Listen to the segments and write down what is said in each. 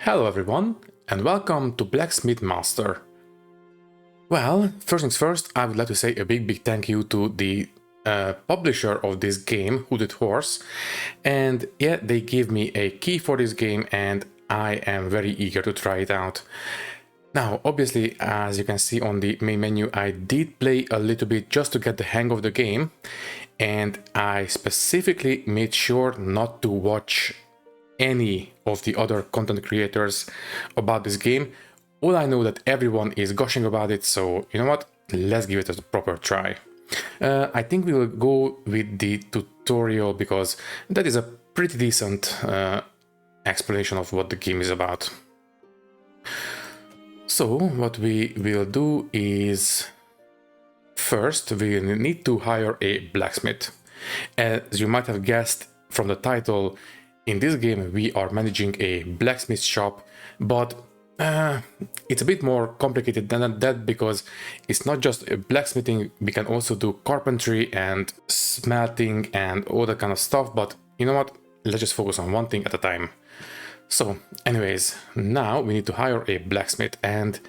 Hello everyone, and welcome to Blacksmith Master. Well, first things first, I would like to say a big thank you to the publisher of this game, Hooded Horse, and yeah, they gave me a key for this game and I am very eager to try it out. Now, obviously, as you can see on the main menu, I did play a little bit just to get the hang of the game, and I specifically made sure not to watch any of the other content creators about this game. All I know that everyone is gushing about it, so you know what, let's give it a proper try. I think we will go with the tutorial because that is a pretty decent explanation of what the game is about. So what we will do is, first we need to hire a blacksmith. As you might have guessed from the title, in this game we are managing a blacksmith shop, but it's a bit more complicated than that because it's not just blacksmithing, we can also do carpentry and smelting and all that kind of stuff, but you know what, let's just focus on one thing at a time. So anyways, now we need to hire a blacksmith, and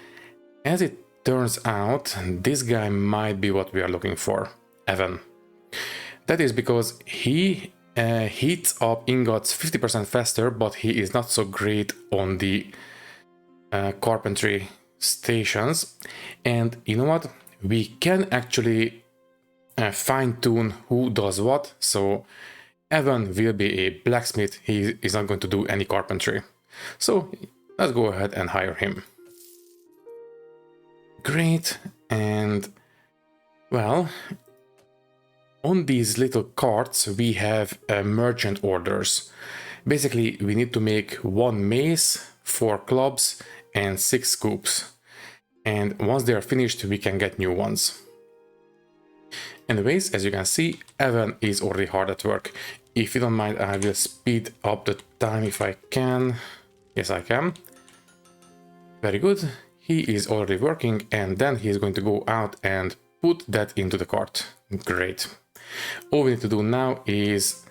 as it turns out, this guy might be what we are looking for, Evan. That is because he heats up ingots 50% faster, but he is not so great on the carpentry stations. And you know what? We can actually fine-tune who does what. So Evan will be a blacksmith. He is not going to do any carpentry. So let's go ahead and hire him. Great. And well, on these little carts, we have merchant orders. Basically, we need to make 1 mace, 4 clubs, and 6 scoops. And once they are finished, we can get new ones. Anyways, as you can see, Evan is already hard at work. If you don't mind, I will speed up the time if I can. Yes, I can. Very good. He is already working, and then he is going to go out and put that into the cart. Great. All we need to do now is,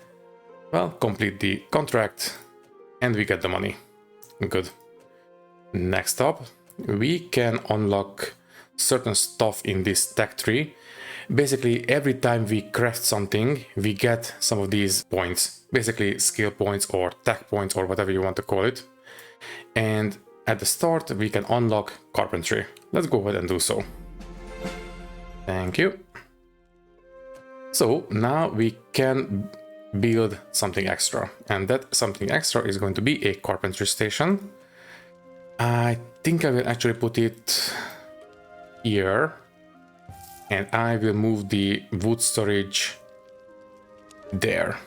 well, complete the contract and we get the money. Good. Next up, we can unlock certain stuff in this tech tree. Basically, every time we craft something, we get some of these points, basically skill points or tech points or whatever you want to call it. And at the start, we can unlock carpentry. Let's go ahead and do so. Thank you. So now we can build something extra, and that something extra is going to be a carpentry station. I think I will actually put it here, and I will move the wood storage there.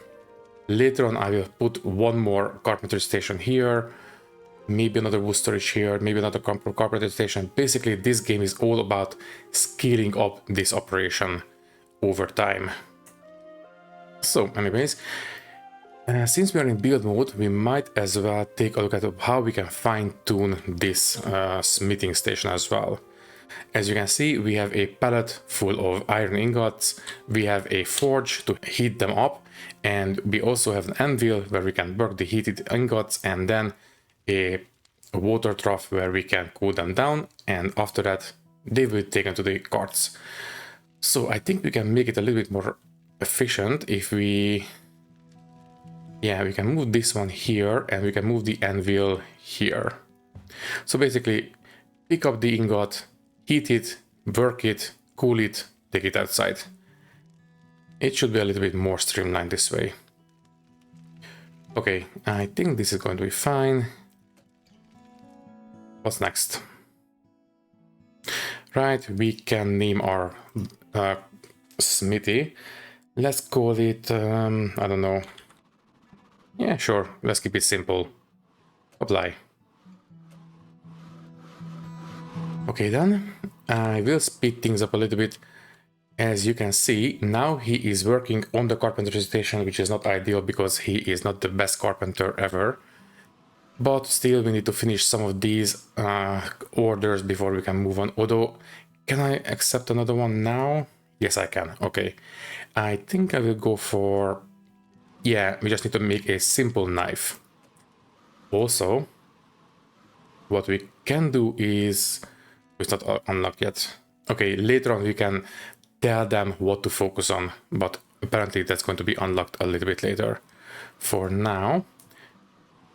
Later on I will put one more carpentry station here, maybe another wood storage here, maybe another carpentry station. Basically, this game is all about scaling up this operation over time. So anyways, since we are in build mode, we might as well take a look at how we can fine-tune this smithing station as well. As you can see, we have a pallet full of iron ingots, we have a forge to heat them up, and we also have an anvil where we can work the heated ingots, and then a water trough where we can cool them down, and after that they will be taken to the carts. So I think we can make it a little bit more efficient if we... yeah, we can move this one here and we can move the anvil here. So basically, pick up the ingot, heat it, work it, cool it, take it outside. It should be a little bit more streamlined this way. Okay, I think this is going to be fine. What's next? Right, we can name our smithy. Let's call it, I don't know. Yeah, sure, let's keep it simple. Apply. Okay then, I will speed things up a little bit. As you can see, now he is working on the carpentry station, which is not ideal because he is not the best carpenter ever. But still, we need to finish some of these orders before we can move on. Although, can I accept another one now? Yes, I can. Okay. I think I will go for... yeah, we just need to make a simple knife. Also, what we can do is, it's not unlocked yet. Okay, later on we can tell them what to focus on, but apparently that's going to be unlocked a little bit later. For now,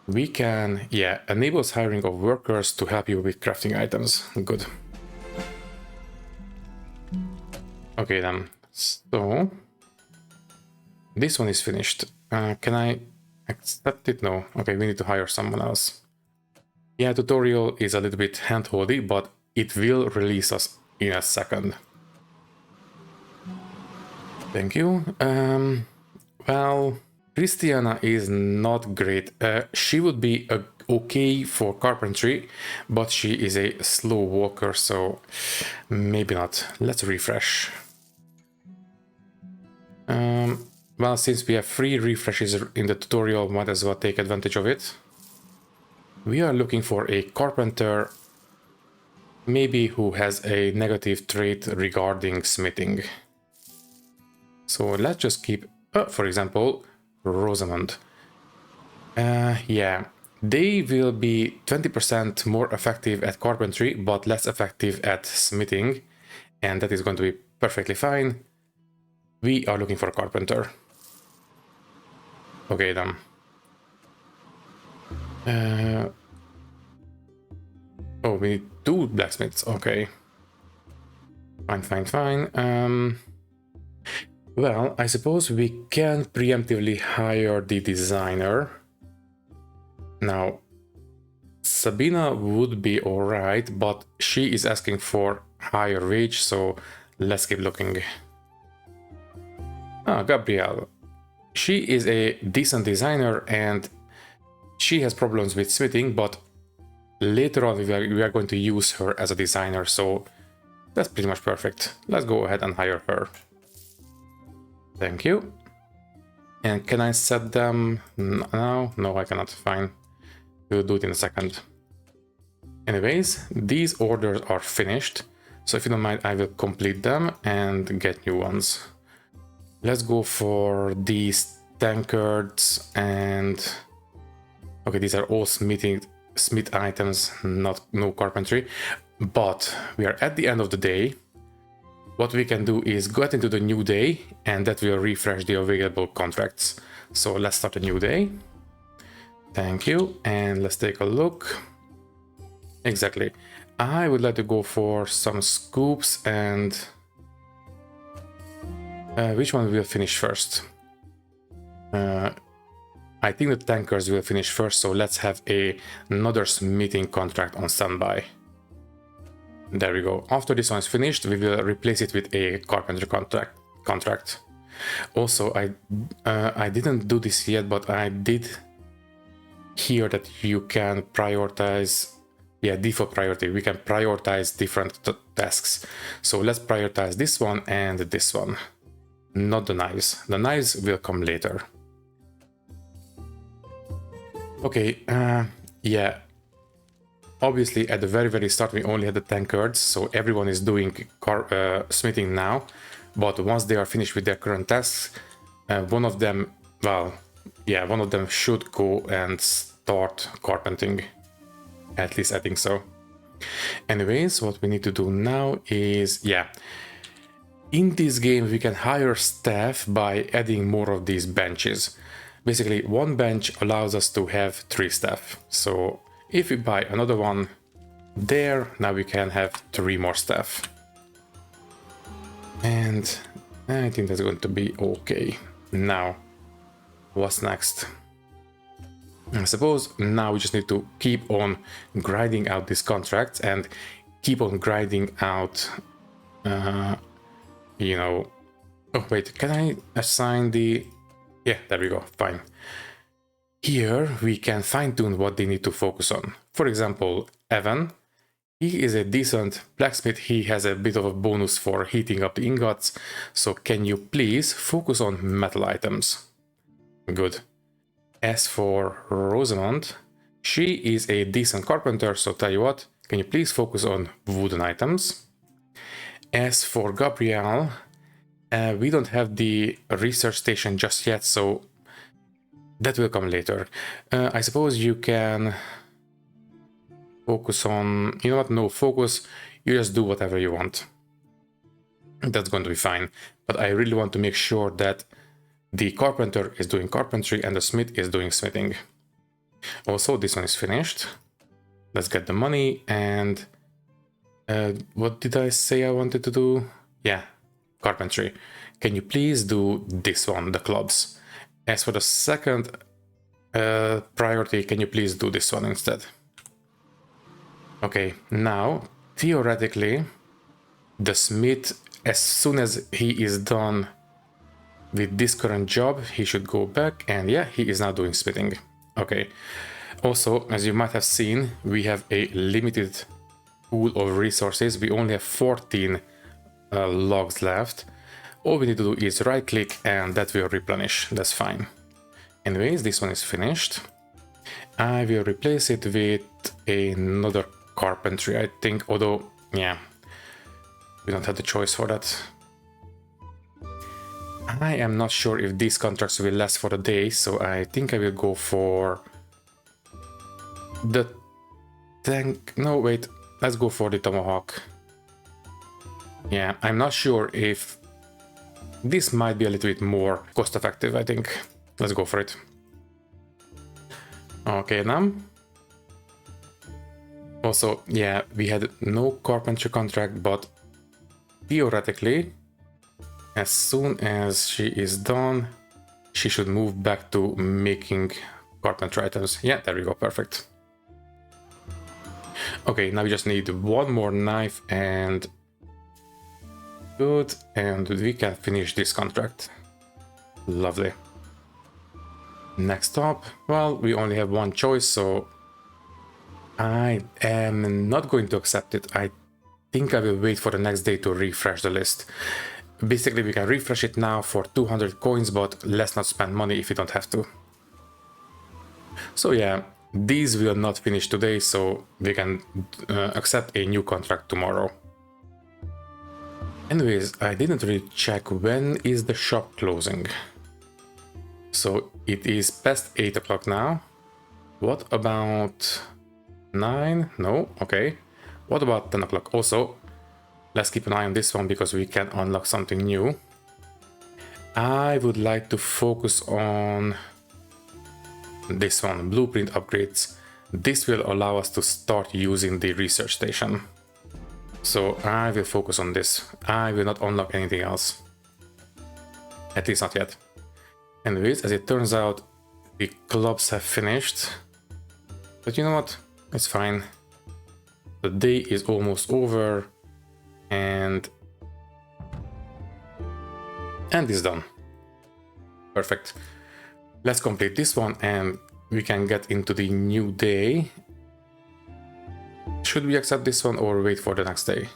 we can, yeah, enables hiring of workers to help you with crafting items. Good. Okay then, so this one is finished. Can I accept it? No. Okay, we need to hire someone else. Yeah, tutorial is a little bit hand-holdy, but it will release us in a second. Thank you. Well, Christiana is not great. She would be okay for carpentry, but she is a slow walker, so maybe not. Let's refresh. Well, since we have 3 refreshes in the tutorial, might as well take advantage of it. We are looking for a carpenter, maybe who has a negative trait regarding smithing. So let's just keep, for example, Rosamond. Yeah, they will be 20% more effective at carpentry, but less effective at smithing, and that is going to be perfectly fine. We are looking for a carpenter. Okay then. Oh, we need 2 blacksmiths. Okay. Fine. Well, I suppose we can preemptively hire the designer. Now, Sabina would be alright, but she is asking for higher wage, so let's keep looking. Ah, Gabrielle. She is a decent designer and she has problems with smithing, but later on we are going to use her as a designer, so that's pretty much perfect. Let's go ahead and hire her. Thank you. And can I set them now? No, I cannot. Fine. We'll do it in a second. Anyways, these orders are finished, so if you don't mind, I will complete them and get new ones. Let's go for these tankards and... Okay, these are all smith items, no carpentry. But we are at the end of the day. What we can do is get into the new day, and that will refresh the available contracts. So let's start a new day. Thank you, and let's take a look. Exactly. I would like to go for some scoops and... which one will finish first? I think the tankers will finish first, so let's have another smithing contract on standby. There we go. After this one is finished, we will replace it with a carpenter contract. Also, I didn't do this yet, but I did hear that you can prioritize, yeah, default priority. We can prioritize different tasks. So let's prioritize this one and this one. Not the knives. The knives will come later. Okay, yeah. Obviously, at the very start, we only had the tankards, so everyone is doing smithing now. But once they are finished with their current tasks, one of them, well, yeah, one of them should go and start carpenting. At least I think so. Anyways, what we need to do now is, yeah. In this game, we can hire staff by adding more of these benches. Basically, one bench allows us to have 3 staff. So if we buy another one there, now we can have 3 more staff. And I think that's going to be okay. Now, what's next? I suppose now we just need to keep on grinding out these contracts and keep on grinding out, you know... Oh, wait, can I assign the... Yeah, there we go, fine. Here we can fine-tune what they need to focus on. For example, Evan, he is a decent blacksmith, he has a bit of a bonus for heating up the ingots, so can you please focus on metal items? Good. As for Rosamond, she is a decent carpenter, so tell you what, can you please focus on wooden items? As for Gabrielle, we don't have the research station just yet, so that will come later. I suppose you can Focus on, you know what, no focus, you just do whatever you want. That's going to be fine. But I really want to make sure that the carpenter is doing carpentry and the smith is doing smithing. Also, this one is finished. Let's get the money. And what did I say I wanted to do? Yeah, carpentry. Can you please do this one, the clubs? As for the second priority, can you please do this one instead? Okay, now, theoretically, the smith, as soon as he is done with this current job, he should go back, and yeah, he is now doing smithing. Okay. Also, as you might have seen, we have a limited pool of resources. We only have 14 logs left. All we need to do is right click and that will replenish. That's fine. Anyways, this one is finished. I will replace it with another carpentry, I think, although, yeah, we don't have the choice for that. I am not sure if these contracts will last for the day, so I think I will go for the tank. No, wait, let's go for the tomahawk. Yeah, I'm not sure if this might be a little bit more cost effective, I think. Let's go for it. Okay, now. Also, yeah, we had no carpentry contract, but theoretically, as soon as she is done, she should move back to making carpentry items. Yeah, there we go, perfect. Okay, now we just need one more knife and good, and we can finish this contract. Lovely. Next up, well, we only have one choice, so I am not going to accept it. I think I will wait for the next day to refresh the list. Basically, we can refresh it now for 200 coins, but let's not spend money if we don't have to. So yeah, these will not finish today, so we can accept a new contract tomorrow. Anyways, I didn't really check when is the shop closing. So it is past 8 o'clock now. What about 9? No, okay. What about 10 o'clock? Also, let's keep an eye on this one because we can unlock something new. I would like to focus on this one, blueprint upgrades. This will allow us to start using the research station. So I will focus on this. I will not unlock anything else. At least not yet. Anyways, as it turns out, the clubs have finished. But you know what? It's fine. The day is almost over. And it's done. Perfect. Let's complete this one and we can get into the new day. Should we accept this one or wait for the next day?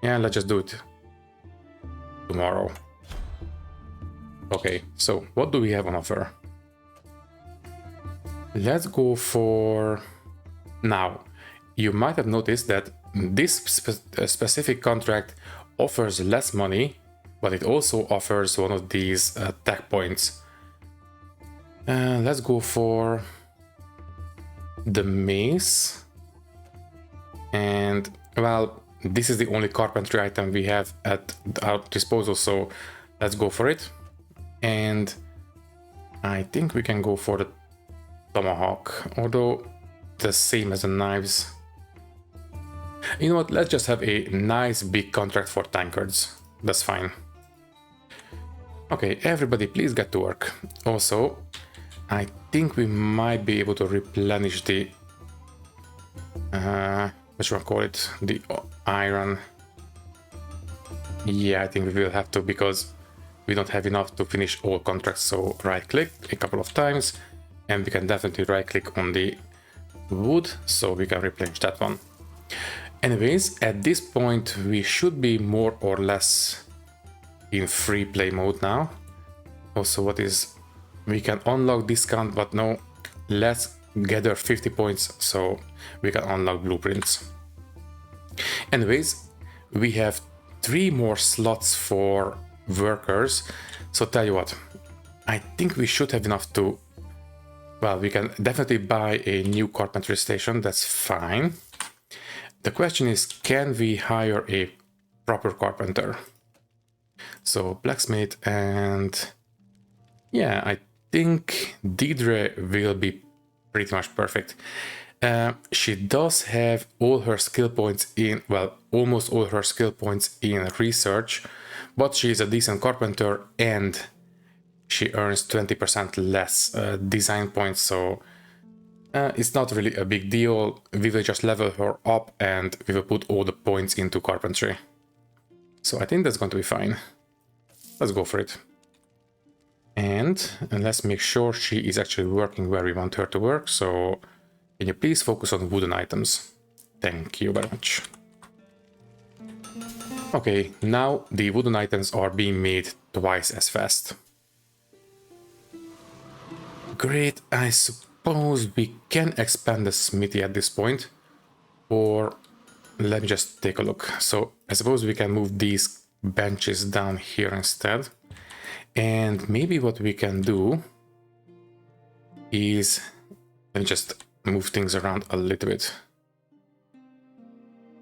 Yeah, let's just do it tomorrow. Okay, so what do we have on offer? Let's go for... Now, you might have noticed that this specific contract offers less money, but it also offers one of these tech points. Let's go for the mace. And, well, this is the only carpentry item we have at our disposal, so let's go for it. And I think we can go for the tomahawk, although the same as the knives. You know what, let's just have a nice big contract for tankards. That's fine. Okay, everybody please get to work. Also, I think we might be able to replenish the... what should I call it? The iron. Yeah, I think we will have to because we don't have enough to finish all contracts. So right click a couple of times and we can definitely right click on the wood so we can replenish that one. Anyways, at this point we should be more or less in free play mode now. Also, what is, we can unlock discount, but no, let's gather 50 points so we can unlock blueprints. Anyways, we have 3 more slots for workers, so tell you what, I think we should have enough to, well, we can definitely buy a new carpentry station, that's fine. The question is, can we hire a proper carpenter? So blacksmith, and yeah, I think Deidre will be pretty much perfect. She does have all her skill points in, well, almost all her skill points in research, but she's a decent carpenter and she earns 20% less design points, so it's not really a big deal. We will just level her up and we will put all the points into carpentry. So I think that's going to be fine. Let's go for it. And let's make sure she is actually working where we want her to work. So can you please focus on wooden items? Thank you very much. Okay, now the wooden items are being made twice as fast. Great, I suppose we can expand the smithy at this point. Or let me just take a look. So I suppose we can move these benches down here instead. And maybe what we can do is, let me just move things around a little bit.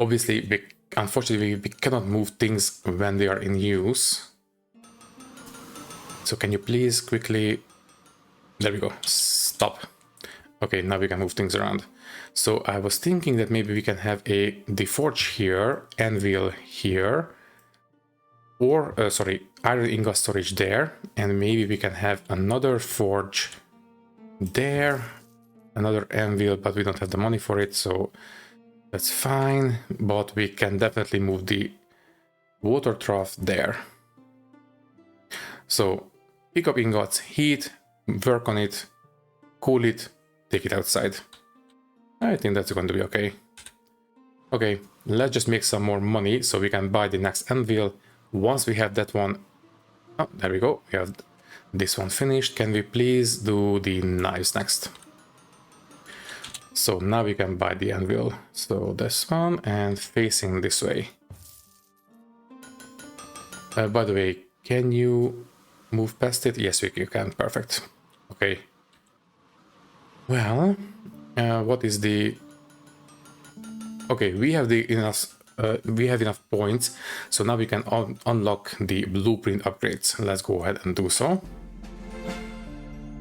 Obviously, unfortunately, we cannot move things when they are in use. So can you please quickly, there we go, stop. Okay, now we can move things around. So I was thinking that maybe we can have the forge here, anvil here, or iron ingot storage there, and maybe we can have another forge there, another anvil, but we don't have the money for it, so that's fine. But we can definitely move the water trough there. So pick up ingots, heat, work on it, cool it, take it outside. I think that's going to be okay. Okay, let's just make some more money so we can buy the next anvil. Once we have that one, oh, there we go, we have this one finished. Can we please do the knives next? So now we can buy the anvil. So this one, and facing this way. By the way, can you move past it? Yes, you can, perfect. Okay. Well, what is the... Okay, we have enough points, so now we can unlock the blueprint upgrades. Let's go ahead and do so.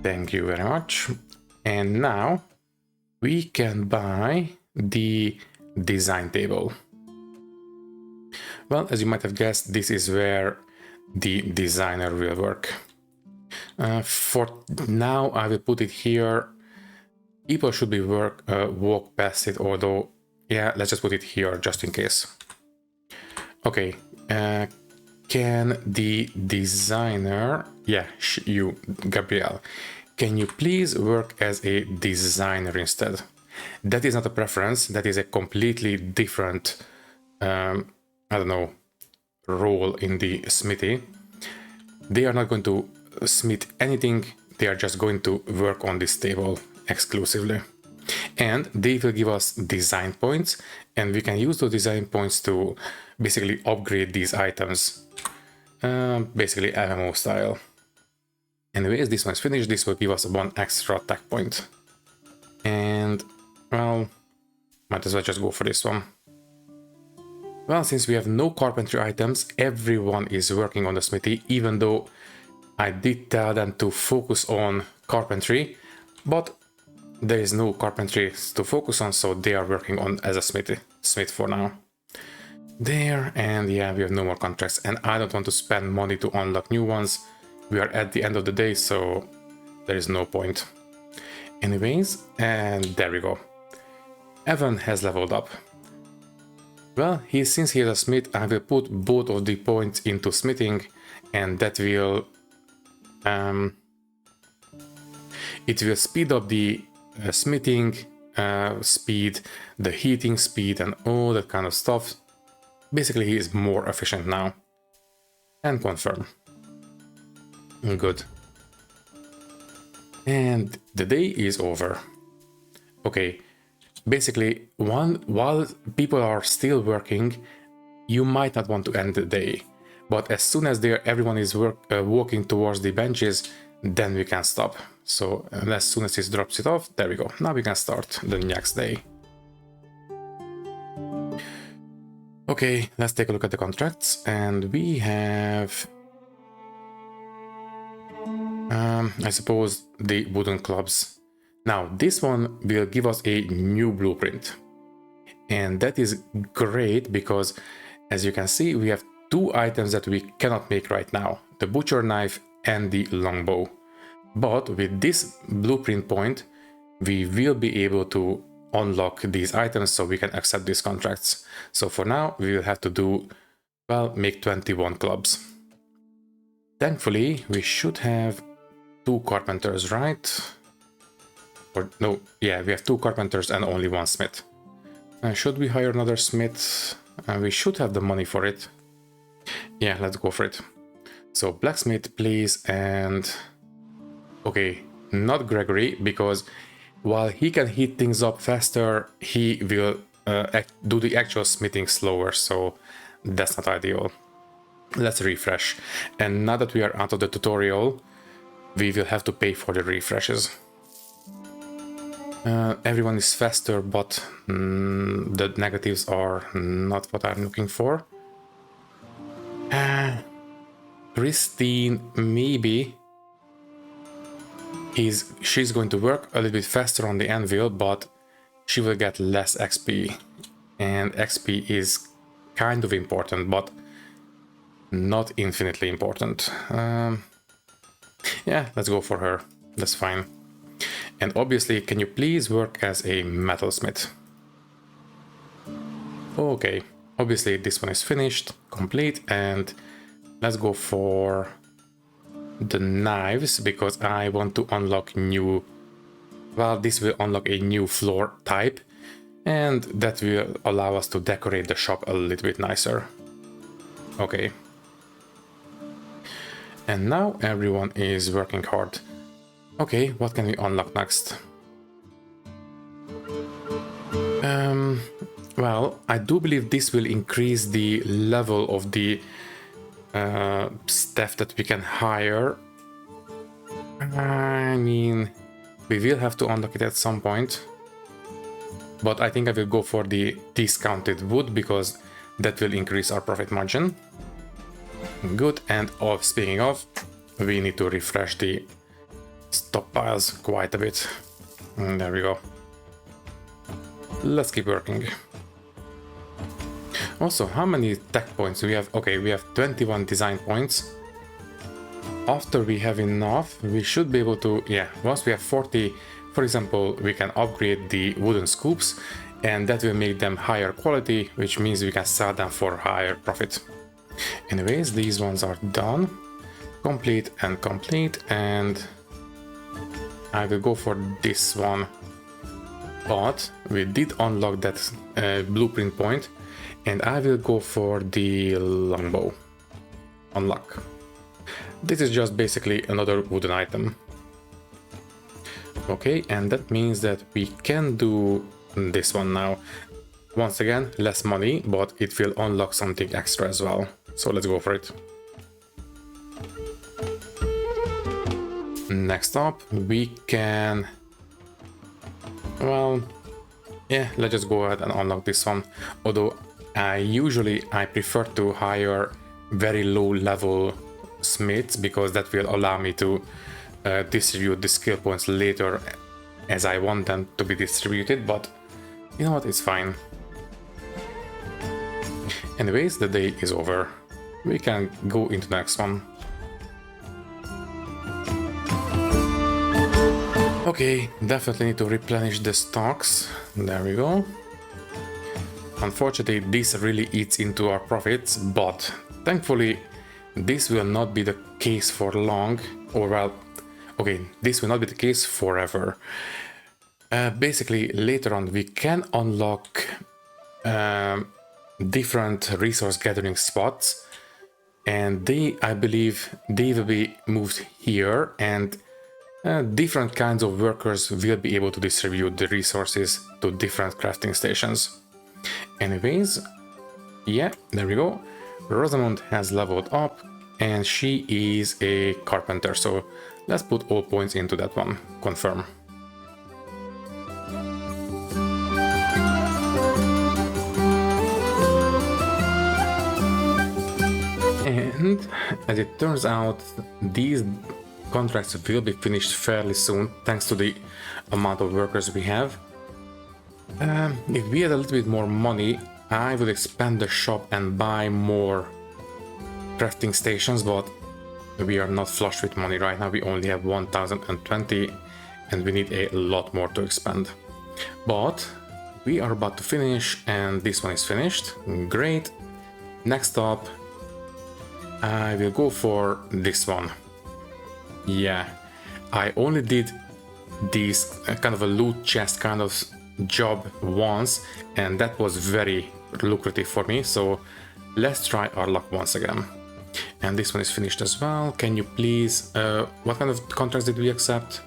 Thank you very much. And now we can buy the design table. Well, as you might have guessed, this is where the designer will work. For now, I will put it here. People should be walk past it, although, yeah, let's just put it here just in case. Okay, can the designer, yeah, you, Gabrielle, can you please work as a designer instead? That is not a preference, that is a completely different, I don't know, role in the smithy. They are not going to smith anything, they are just going to work on this table exclusively. And they will give us design points, and we can use those design points to basically upgrade these items, basically MMO style. Anyways, this one's finished. This will give us 1 extra tech point. And, well, might as well just go for this one. Well, since we have no carpentry items, everyone is working on the smithy, even though I did tell them to focus on carpentry, but there is no carpentry to focus on, so they are working on as a smith for now. There, and yeah, we have no more contracts, and I don't want to spend money to unlock new ones. We are at the end of the day, so there is no point. Anyways, and there we go. Evan has leveled up. Well, since he is a smith, I will put both of the points into smithing, and that will it will speed up the smithing speed, the heating speed, and all that kind of stuff. Basically, he is more efficient now. And confirm. Good. And the day is over. Okay, basically, while people are still working, you might not want to end the day. But as soon as everyone is walking towards the benches, then we can stop. So as soon as it drops it off, there we go. Now we can start the next day. Okay, let's take a look at the contracts, and we have I suppose the wooden clubs. Now this one will give us a new blueprint, and that is great because as you can see we have two items that we cannot make right now, the butcher knife and the longbow. But with this blueprint point we will be able to unlock these items so we can accept these contracts. So for now we will have to do, well, make 21 clubs. Thankfully we should have 2 carpenters, right? Or no, yeah, we have 2 carpenters and only 1 smith. Should we hire another smith? We should have the money for it. Yeah, let's go for it. So blacksmith please, and okay, not Gregory, because while he can heat things up faster, he will do the actual smithing slower, so that's not ideal. Let's refresh. And now that we are out of the tutorial, we will have to pay for the refreshes. Everyone is faster, but the negatives are not what I'm looking for. Christine, maybe she's going to work a little bit faster on the anvil, but she will get less XP. And XP is kind of important, but not infinitely important. Yeah, let's go for her. That's fine. And obviously, can you please work as a metalsmith? Okay, obviously this one is finished, complete, and let's go for the knives because I want to unlock new, well, this will unlock a new floor type, and that will allow us to decorate the shop a little bit nicer. Okay. And now everyone is working hard. Okay, what can we unlock next? Well, I do believe this will increase the level of the staff that we can hire. I mean, we will have to unlock it at some point. But I think I will go for the discounted wood because that will increase our profit margin. Good, and speaking of, we need to refresh the stockpiles quite a bit. And there we go. Let's keep working. Also, how many tech points do we have? Okay, we have 21 design points. After we have enough, we should be able to, yeah, once we have 40, for example, we can upgrade the wooden scoops, and that will make them higher quality, which means we can sell them for higher profit. Anyways, these ones are done. Complete and complete, and I will go for this one. But we did unlock that blueprint point, and I will go for the longbow. Unlock. This is just basically another wooden item. Okay, and that means that we can do this one now. Once again, less money, but it will unlock something extra as well. So let's go for it. Next up, we can... Well, yeah, let's just go ahead and unlock this one. Although I prefer to hire very low level smiths because that will allow me to distribute the skill points later as I want them to be distributed, but you know what, it's fine. Anyways, the day is over. We can go into the next one. Okay, definitely need to replenish the stocks. There we go. Unfortunately, this really eats into our profits, but thankfully this will not be the case for long, or well, okay, this will not be the case forever. Basically, later on we can unlock different resource gathering spots, and I believe they will be moved here, and different kinds of workers will be able to distribute the resources to different crafting stations. Anyways, yeah, there we go. Rosamund has leveled up and she is a carpenter, so let's put all points into that one. Confirm. As it turns out, these contracts will be finished fairly soon, thanks to the amount of workers we have. If we had a little bit more money, I would expand the shop and buy more crafting stations, but we are not flush with money right now. We only have 1020 and we need a lot more to expand. But we are about to finish and this one is finished. Great. Next up, I will go for this one. Yeah, I only did this kind of a loot chest kind of job once and that was very lucrative for me, so let's try our luck once again. And this one is finished as well. Can you please, what kind of contracts did we accept?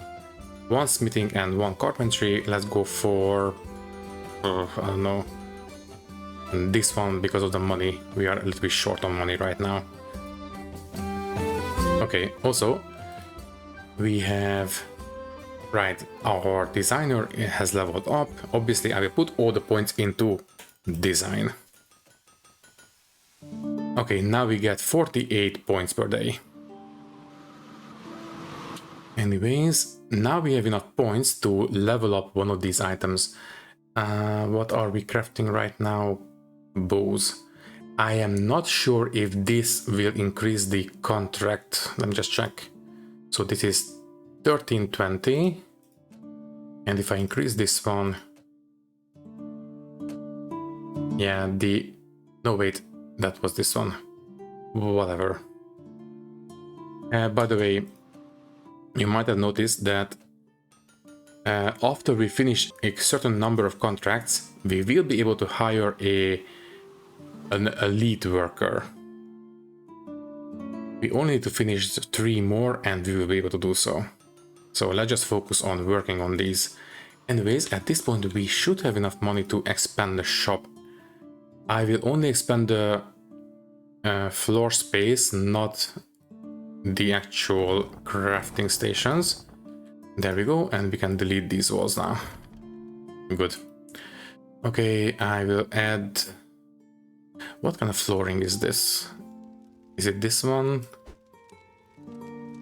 One smithing and one carpentry. Let's go for, I don't know, this one because of the money. We are a little bit short on money right now. Okay, also, we have, right, our designer has leveled up. Obviously, I will put all the points into design. Okay, now we get 48 points per day. Anyways, now we have enough points to level up one of these items. What are we crafting right now? Bows. I am not sure if this will increase the contract. Let me just check. So this is 1320. And if I increase this one... Yeah, no, wait. That was this one. Whatever. By the way, you might have noticed that after we finish a certain number of contracts, we will be able to hire an elite worker. We only need to finish 3 more and we will be able to do so. So let's just focus on working on these. Anyways, at this point we should have enough money to expand the shop. I will only expand the floor space, not the actual crafting stations. There we go, and we can delete these walls now. Good. Okay, I will add... What kind of flooring is this? Is it this one?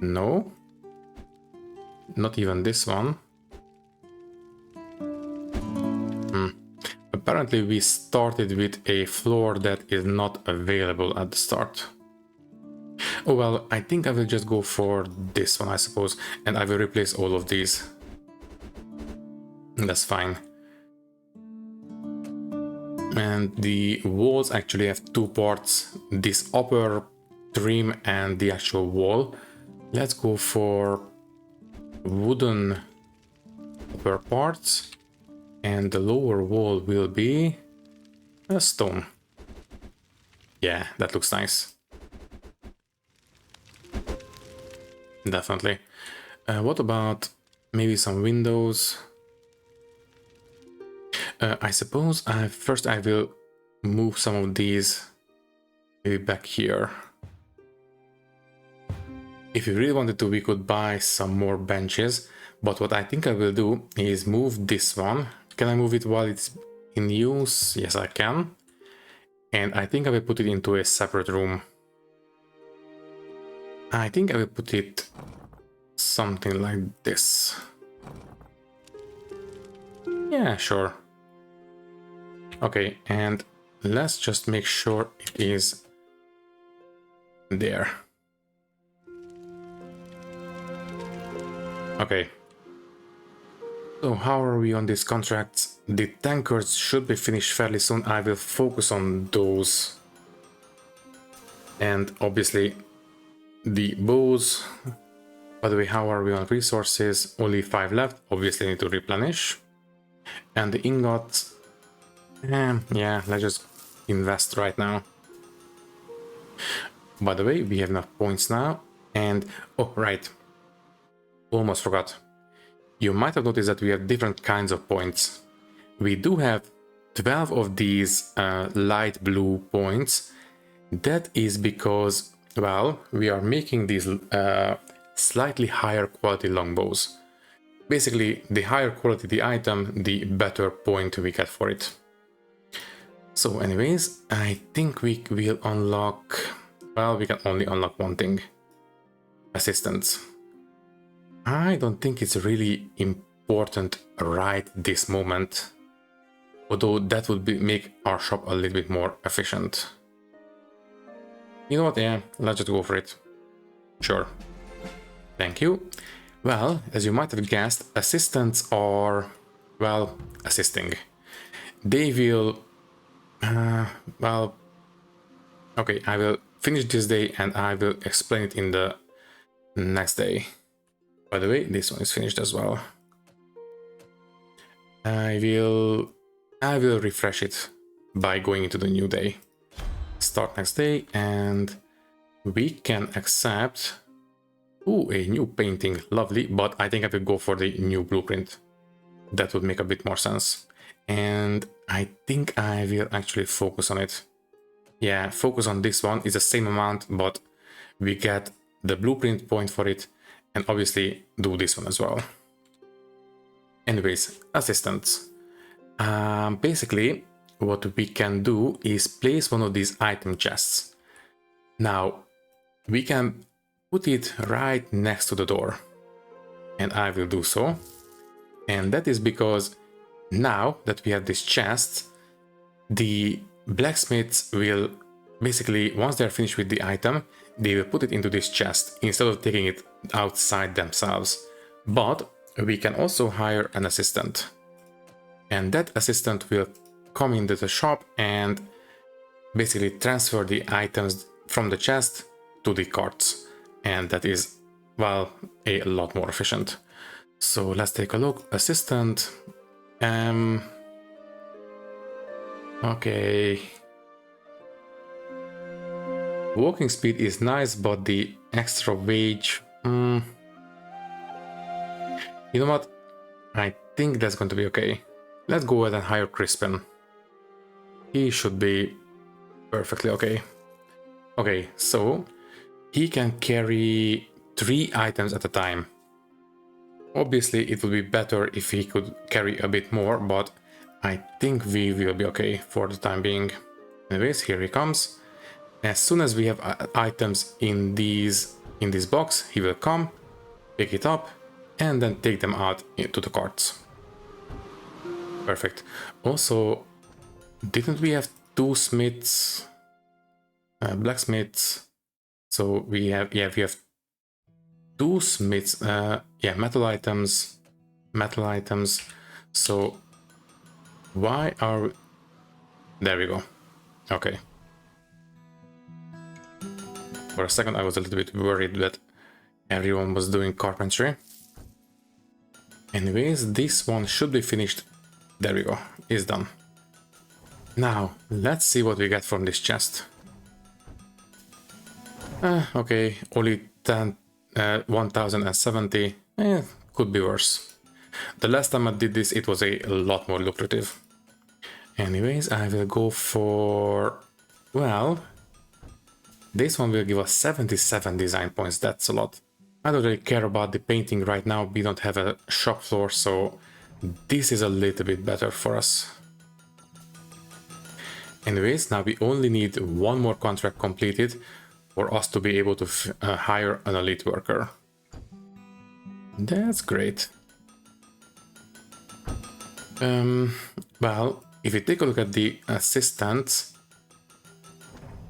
No. Not even this one. Apparently we started with a floor that is not available at the start. Oh well, I think I will just go for this one, I suppose, and I will replace all of these. That's fine. And the walls actually have 2 parts, this upper trim and the actual wall. Let's go for wooden upper parts. And the lower wall will be a stone. Yeah, that looks nice. Definitely. What about maybe some windows? I suppose first I will move some of these maybe back here. If we really wanted to, we could buy some more benches. But what I think I will do is move this one. Can I move it while it's in use? Yes, I can. And I think I will put it into a separate room. I think I will put it something like this. Yeah, sure. Okay, and let's just make sure it is there. Okay. So how are we on these contracts? The tankers should be finished fairly soon. I will focus on those. And obviously the bows. By the way, how are we on resources? Only 5 left. Obviously need to replenish. And the ingots. Yeah, let's just invest right now. By the way, we have enough points now. And, oh, right. Almost forgot. You might have noticed that we have different kinds of points. We do have 12 of these light blue points. That is because, well, we are making these slightly higher quality longbows. Basically, the higher quality the item, the better point we get for it. So anyways, I think we will unlock Well, we can only unlock one thing. Assistants. I don't think it's really important right this moment. Although that would make our shop a little bit more efficient. You know what, yeah, let's just go for it. Sure. Thank you. Well, as you might have guessed, assistants are, well, assisting. They will, well, okay, I will finish this day and I will explain it in the next day. By the way, this one is finished as well. I will refresh it by going into the new day. Start next day, and we can accept, ooh, a new painting, lovely, but I think I will go for the new blueprint. That would make a bit more sense. And I think I will actually focus on it. Yeah, focus on this one. Is the same amount, but we get the blueprint point for it, and obviously do this one as well. Anyways, assistants. Basically, what we can do is place one of these item chests. Now, we can put it right next to the door. And I will do so. And that is because now that we have this chest, the blacksmiths will basically, once they're finished with the item, they will put it into this chest instead of taking it outside themselves. But we can also hire an assistant. And that assistant will come into the shop and basically transfer the items from the chest to the carts. And that is, well, a lot more efficient. So let's take a look. Assistant. Okay. Walking speed is nice, but the extra wage... You know what? I think that's going to be okay. Let's go ahead and hire Crispin. He should be perfectly okay. Okay, so he can carry 3 items at a time. Obviously, it would be better if he could carry a bit more, but I think we will be okay for the time being. Anyways, here he comes. As soon as we have items in this box, he will come, pick it up, and then take them out into the carts. Perfect. Also, didn't we have 2 smiths, blacksmiths? So we have 2 smiths. Yeah, metal items. So why are there we go? Okay. For a second, I was a little bit worried that everyone was doing carpentry. Anyways, this one should be finished. There we go, it's done. Now, let's see what we get from this chest. Okay, only 1070. Could be worse. The last time I did this, it was a lot more lucrative. Anyways, I will go for... well... this one will give us 77 design points, that's a lot. I don't really care about the painting right now, we don't have a shop floor, so this is a little bit better for us. Anyways, now we only need one more contract completed for us to be able to hire an elite worker. That's great. Well, if you take a look at the assistants,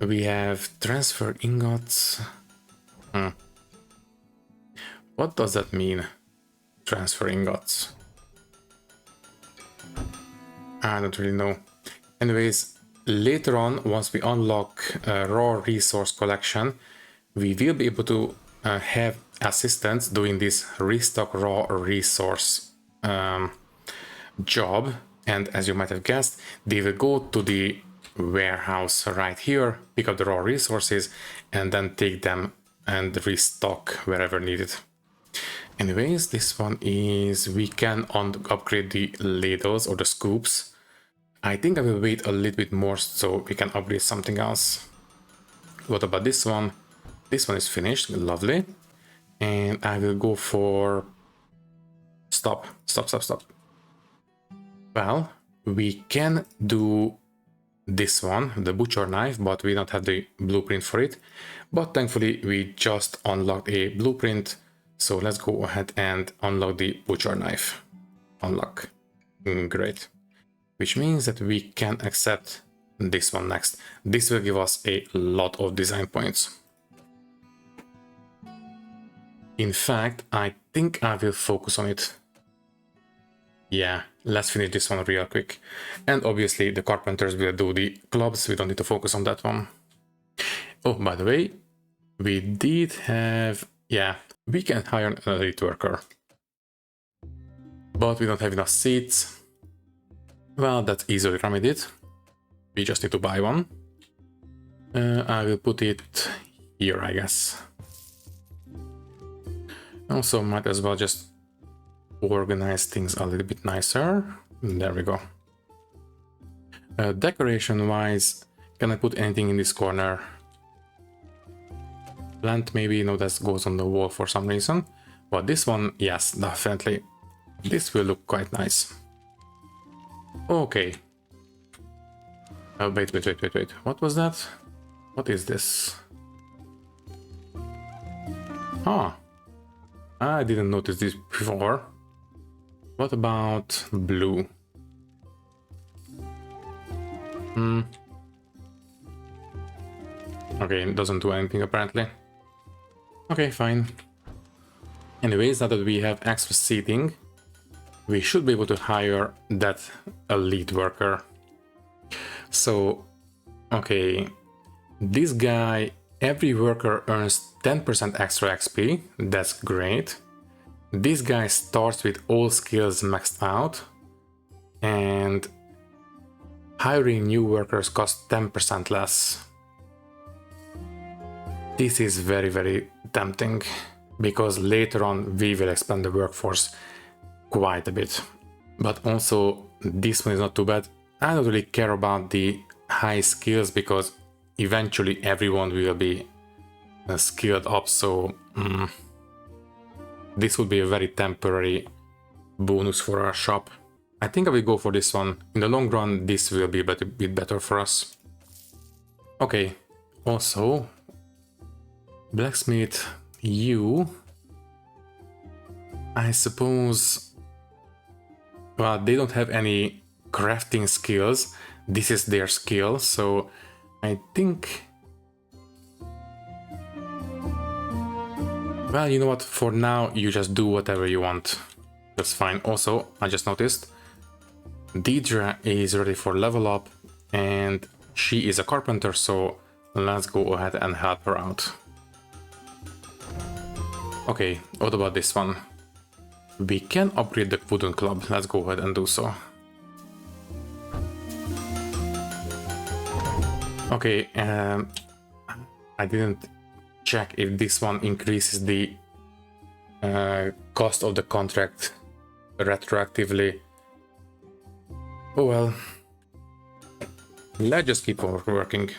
we have transfer ingots. What does that mean? Transfer ingots. I don't really know. Anyways, later on, once we unlock raw resource collection, we will be able to have assistants doing this restock raw resource job. And as you might have guessed, they will go to the warehouse right here, pick up the raw resources, and then take them and restock wherever needed. Anyways, this one is, we can upgrade the ladles or the scoops. I think I will wait a little bit more so we can upgrade something else. What about this one? This one is finished, lovely. And I will go for... Stop. Well, we can do this one, the butcher knife, but we don't have the blueprint for it. But thankfully we just unlocked a blueprint, so let's go ahead and unlock the butcher knife. Unlock. Great. Which means that we can accept this one next. This will give us a lot of design points. In fact, I think I will focus on it. Yeah, let's finish this one real quick. And obviously the carpenters will do the clubs, we don't need to focus on that one. Oh, by the way, we did have, yeah, we can hire an elite worker. But we don't have enough seats. Well, that's easily remedied. We just need to buy one. I will put it here, I guess. Also, might as well just organize things a little bit nicer. There we go. Decoration wise, can I put anything in this corner? Plant maybe, no, that goes on the wall for some reason. But this one, yes, definitely. This will look quite nice. Okay. Wait. What was that? What is this? Huh. I didn't notice this before. What about blue? Okay, it doesn't do anything apparently. Okay, fine. Anyways, now that we have extra seating, we should be able to hire that elite worker. So, okay, this guy, every worker earns 10% extra XP. That's great. This guy starts with all skills maxed out, and hiring new workers costs 10% less. This is very, very tempting, because later on we will expand the workforce quite a bit. But also, this one is not too bad. I don't really care about the high skills, because eventually everyone will be skilled up, so this would be a very temporary bonus for our shop. I think I will go for this one. In the long run, this will be a bit better for us. Okay, also, Blacksmith, you, I suppose, well, they don't have any crafting skills. This is their skill, so I think, well, you know what, for now you just do whatever you want. That's fine. Also, I just noticed Deidre is ready for level up, and she is a carpenter, so let's go ahead and help her out. Okay, what about this one? We can upgrade the wooden club. Let's go ahead and do so. Okay, I didn't check if this one increases the cost of the contract retroactively. Oh well, let's just keep on working.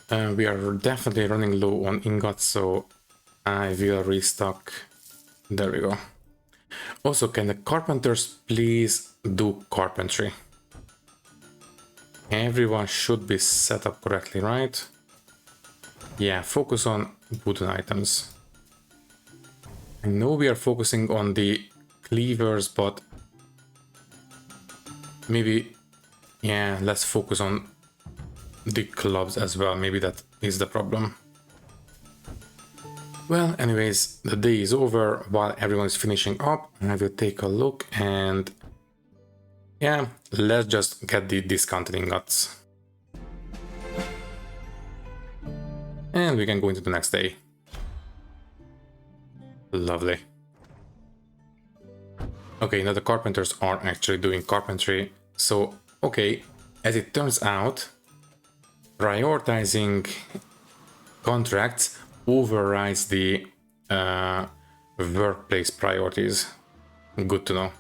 We are definitely running low on ingots, so I will restock. There we go. Also, can the carpenters please do carpentry? Everyone should be set up correctly, right? Yeah, focus on wooden items. I know we are focusing on the cleavers, but maybe, yeah, let's focus on the clubs as well. Maybe that is the problem. Well, anyways, the day is over. While everyone is finishing up, I will take a look, and yeah, let's just get the discounted ingots. And we can go into the next day. Lovely. Okay, now the carpenters are actually doing carpentry. So, okay, as it turns out, prioritizing contracts overrides the workplace priorities. Good to know.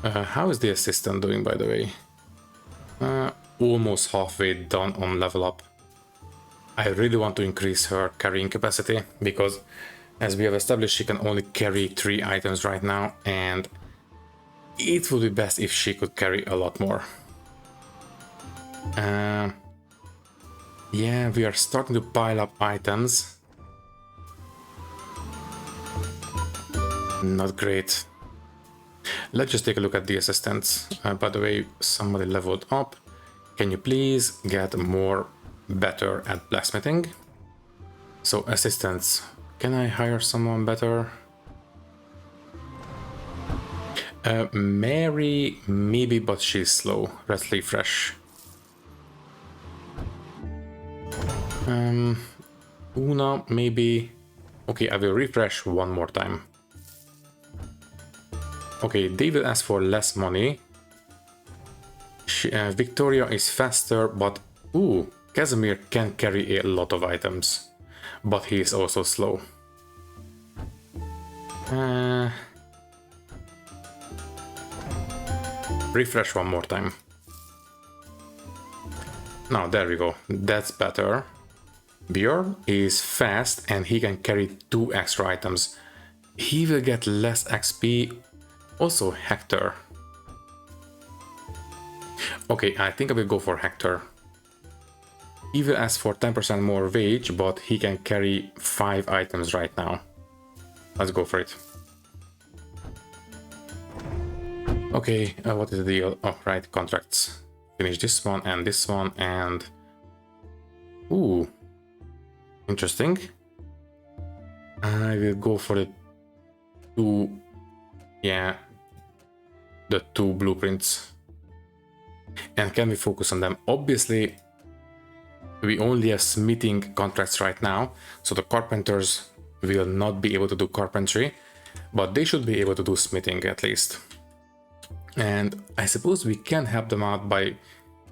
How is the assistant doing, by the way? Almost halfway done on level up. I really want to increase her carrying capacity, because as we have established, she can only carry 3 items right now, and it would be best if she could carry a lot more. Yeah, we are starting to pile up items. Not great. Let's just take a look at the assistants. By the way, somebody leveled up. Can you please get more better at blacksmithing? So assistants, can I hire someone better? Mary, maybe, but she's slow. Let's refresh. Una, maybe. Okay, I will refresh one more time. Okay, they will ask for less money. Victoria is faster, but ooh, Casimir can carry a lot of items, but he is also slow. Refresh one more time. Now, there we go. That's better. Björn is fast and he can carry 2 extra items. He will get less XP. Also, Hector. Okay, I think I will go for Hector. He will ask for 10% more wage, but he can carry 5 items right now. Let's go for it. Okay, what is the deal? Oh, right, contracts. Finish this one, and... Ooh. Interesting. I will go for the 2... Yeah. The 2 blueprints. And can we focus on them? Obviously, we only have smithing contracts right now, so the carpenters will not be able to do carpentry, but they should be able to do smithing at least. And I suppose we can help them out by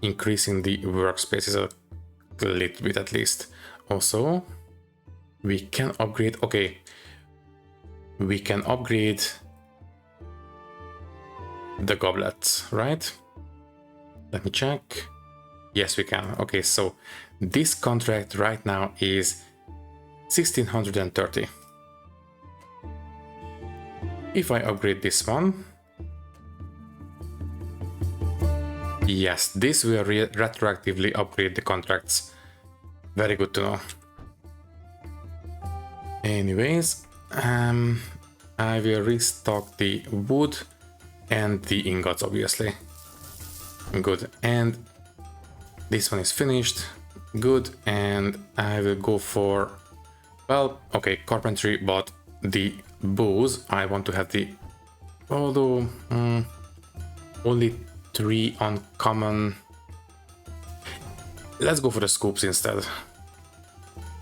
increasing the workspaces a little bit at least. Also, we can upgrade, okay, we can upgrade the goblets, right? Let me check. Yes, we can. Okay, so this contract right now is 1630. If I upgrade this one, yes, this will retroactively upgrade the contracts. Very good to know. Anyways, I will restock the wood and the ingots, obviously. Good, and this one is finished. Good, and I will go for, well, okay, carpentry, but the bows, I want to have the, although only 3 uncommon. Let's go for the scoops instead.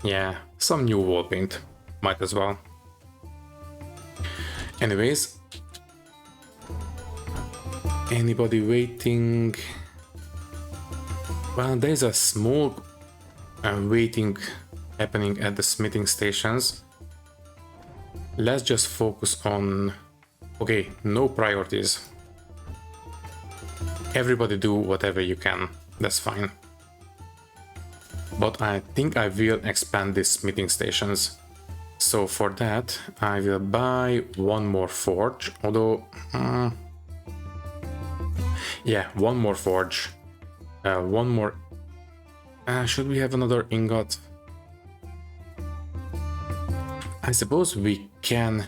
Yeah, some new wall paint, might as well. Anyways, anybody waiting? Well, there's a small waiting happening at the smithing stations. Let's just focus on... Okay, no priorities. Everybody do whatever you can, that's fine. But I think I will expand these smithing stations. So for that, I will buy 1 more forge, although... yeah, 1 more forge. 1 more... should we have another ingot? I suppose we can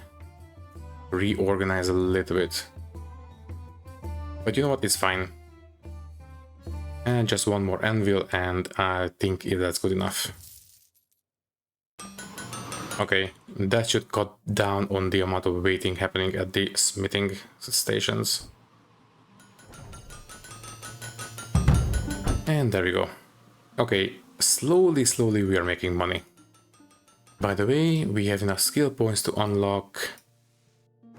reorganize a little bit. But you know what, it's fine. And just 1 more anvil, and I think that's good enough. Okay, that should cut down on the amount of waiting happening at the smithing stations. And there we go. Okay, slowly we are making money. By the way, we have enough skill points to unlock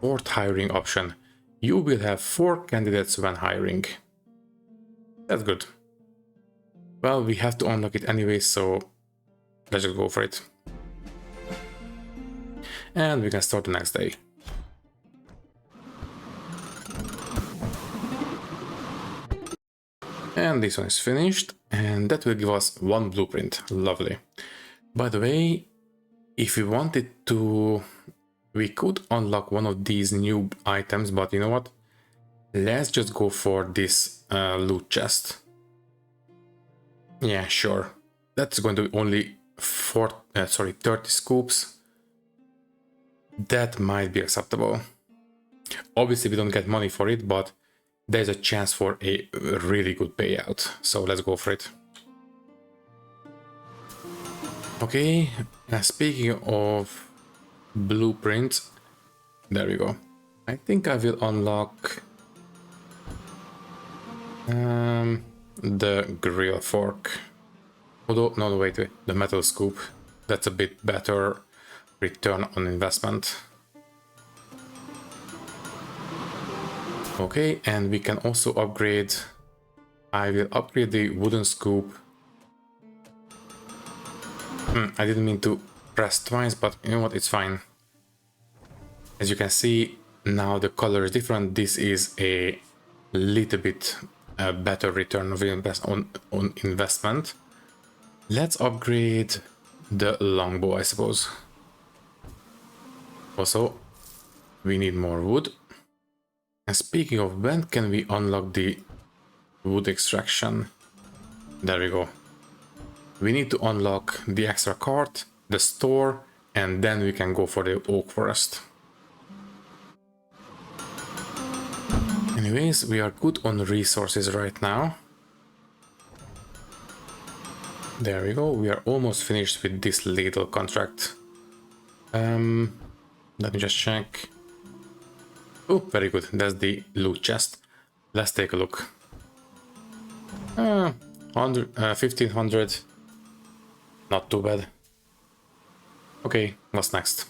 4th hiring option. You will have 4 candidates when hiring. That's good. Well, we have to unlock it anyway, so let's just go for it. And we can start the next day. And this one is finished, and that will give us 1 blueprint. Lovely. By the way, if we wanted to, we could unlock one of these new items, but you know what? Let's just go for this loot chest. Yeah, sure. That's going to be only 30 scoops. That might be acceptable. Obviously, we don't get money for it, but there's a chance for a really good payout. So let's go for it. Okay, speaking of blueprints, there we go. I think I will unlock the grill fork. Although, no, wait, the metal scoop. That's a bit better return on investment. Okay, and we can also upgrade. I will upgrade the wooden scoop. I didn't mean to press twice, but you know what, it's fine. As you can see, now the color is different. This is a little bit better return of on investment. Let's upgrade the longbow, I suppose. Also, we need more wood. And speaking of, when can we unlock the wood extraction? There we go. We need to unlock the extra cart, the store, and then we can go for the oak forest. Anyways, we are good on resources right now. There we go. We are almost finished with this little contract. Let me just check. Oh, very good. That's the loot chest. Let's take a look. 1500. Not too bad. Okay, what's next?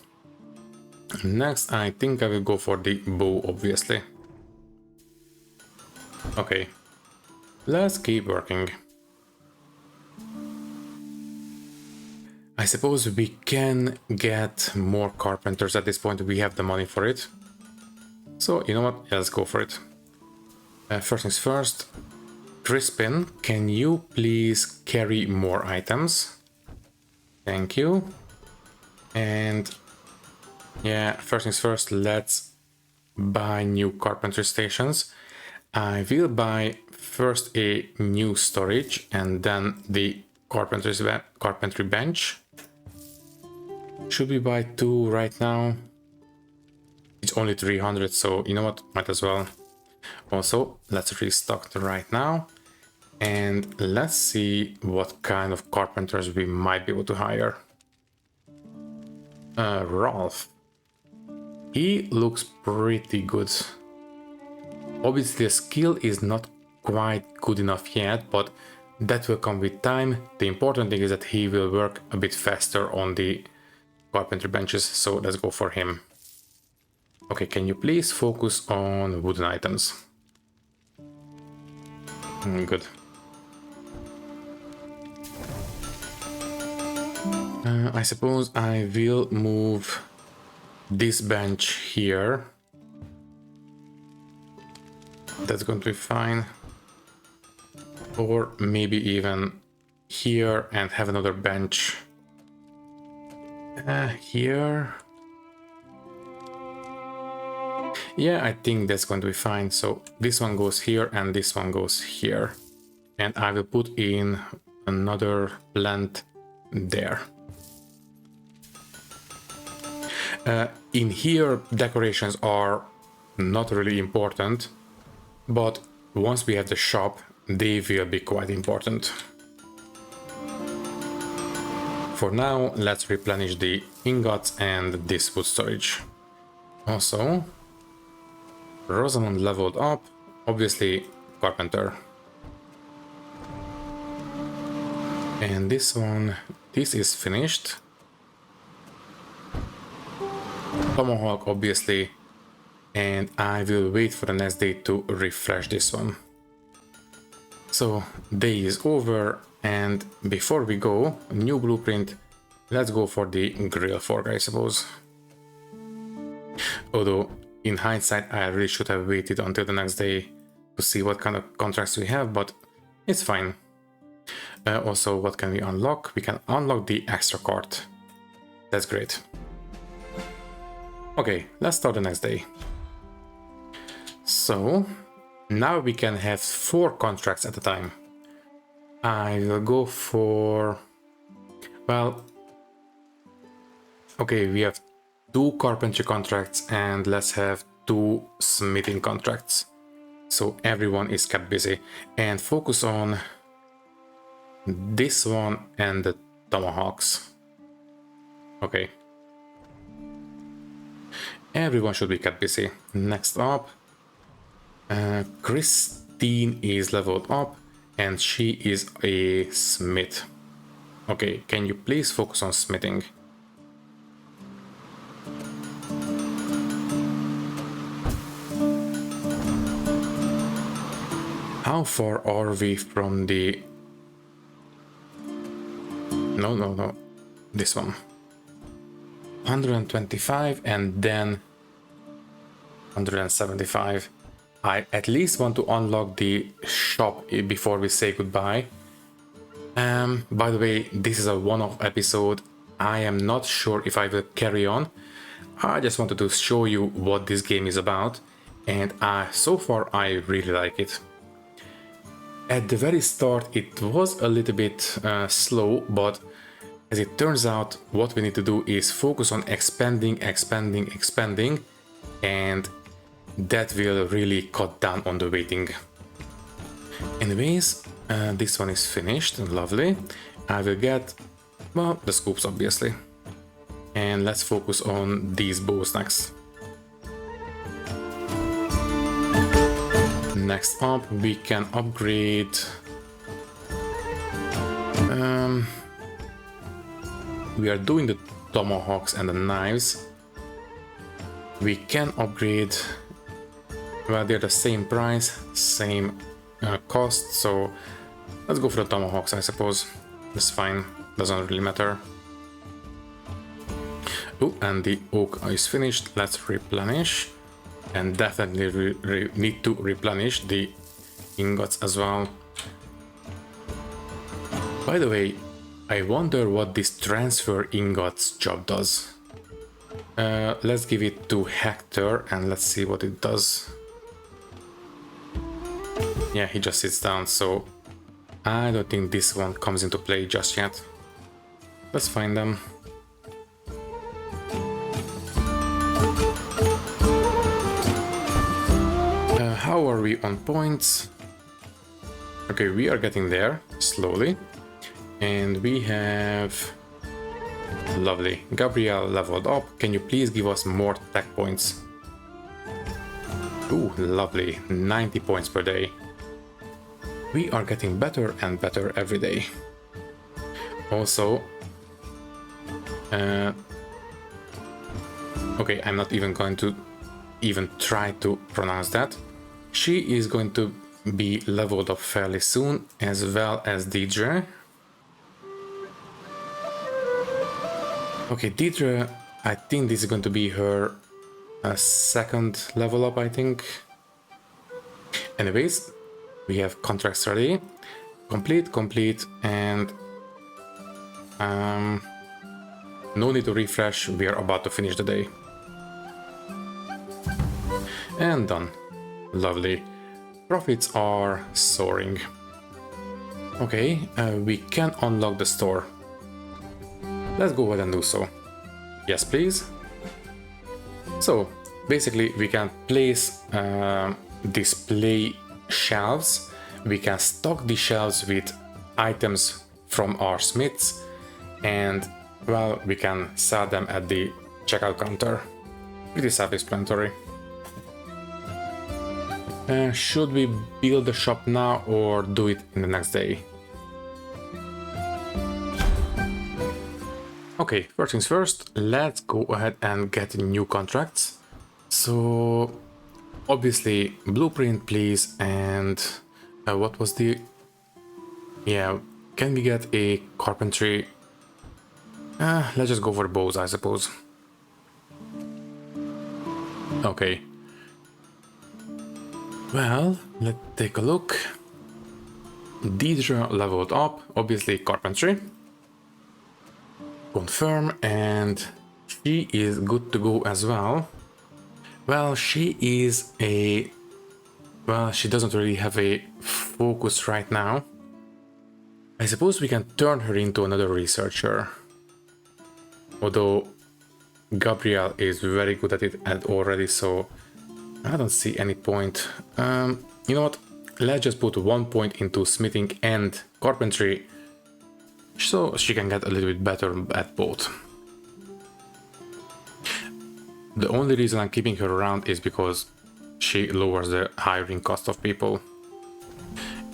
Next, I think I will go for the bow, obviously. Okay, let's keep working. I suppose we can get more carpenters at this point. We have the money for it. So, you know what? Let's go for it. First things first. Crispin, can you please carry more items? Thank you. And yeah, first things first, let's buy new carpentry stations. I will buy first a new storage and then the carpentry bench. Should we buy 2 right now? It's only 300, so you know what, might as well. Also, let's restock right now and let's see what kind of carpenters we might be able to hire. Rolf. He looks pretty good. Obviously, the skill is not quite good enough yet, but that will come with time. The important thing is that he will work a bit faster on the carpentry benches, so let's go for him. Okay, can you please focus on wooden items? Good. I suppose I will move this bench here. That's going to be fine. Or maybe even here and have another bench here. Yeah, I think that's going to be fine. So this one goes here and this one goes here. And I will put in another plant there. In here, decorations are not really important, but once we have the shop, they will be quite important. For now, let's replenish the ingots and this wood storage. Also, Rosamond leveled up, obviously carpenter. And this one, this is finished. Tomahawk, obviously, and I will wait for the next day to refresh this one. So, day is over, and before we go, new blueprint, let's go for the grill fork, I suppose. Although, in hindsight, I really should have waited until the next day to see what kind of contracts we have, but it's fine. Also, what can we unlock? We can unlock the extra cart. That's great. Okay, let's start the next day. So, now we can have 4 contracts at a time. I will go for, well, okay, we have 2 carpentry contracts and let's have 2 smithing contracts. So everyone is kept busy, and focus on this one and the tomahawks. Okay. Everyone should be kept busy. Next up, Christine is leveled up and she is a smith. Okay, can you please focus on smithing? How far are we from the... No. This one. 125 and then 175. I at least want to unlock the shop before we say goodbye. By the way, this is a one-off episode. I am not sure if I will carry on. I just wanted to show you what this game is about, and so far I really like it. At the very start it was a little bit slow, but as it turns out, what we need to do is focus on expanding, and that will really cut down on the waiting. Anyways, this one is finished, lovely. I will get, well, the scoops obviously. And let's focus on these bows next. Next up, we can upgrade... we are doing the tomahawks and the knives. We can upgrade, well, they're the same price, same cost, so let's go for the tomahawks, I suppose. That's fine, doesn't really matter. Oh, and the oak is finished. Let's replenish, and definitely need to replenish the ingots as well. By the way, I wonder what this transfer ingots job does. Let's give it to Hector and let's see what it does. Yeah, he just sits down, so I don't think this one comes into play just yet. Let's find them. How are we on points? Okay, we are getting there slowly. And we have... Lovely. Gabrielle leveled up. Can you please give us more tech points? Ooh, lovely. 90 points per day. We are getting better and better every day. Also... okay, I'm not even going to try to pronounce that. She is going to be leveled up fairly soon, as well as Deidre. Okay, Deidre, I think this is going to be her second level up, I think. Anyways, we have contracts ready. Complete, and no need to refresh, we are about to finish the day. And done. Lovely. Profits are soaring. Okay, we can unlock the store. Let's go ahead and do so. Yes, please. So, basically, we can place display shelves. We can stock the shelves with items from our smiths, and, well, we can sell them at the checkout counter. Pretty self-explanatory. Should we build the shop now or do it in the next day? Okay, first things first, let's go ahead and get new contracts. So, obviously, blueprint please, and what was the... Yeah, can we get a carpentry? Let's just go for bows, I suppose. Okay. Well, let's take a look. Deidre leveled up, obviously carpentry. Confirm, and she is good to go as well. Well, she is a... Well, she doesn't really have a focus right now. I suppose we can turn her into another researcher. Although Gabrielle is very good at it already, so I don't see any point. You know what? Let's just put 1 point into smithing and carpentry, so she can get a little bit better at both. The only reason I'm keeping her around is because she lowers the hiring cost of people.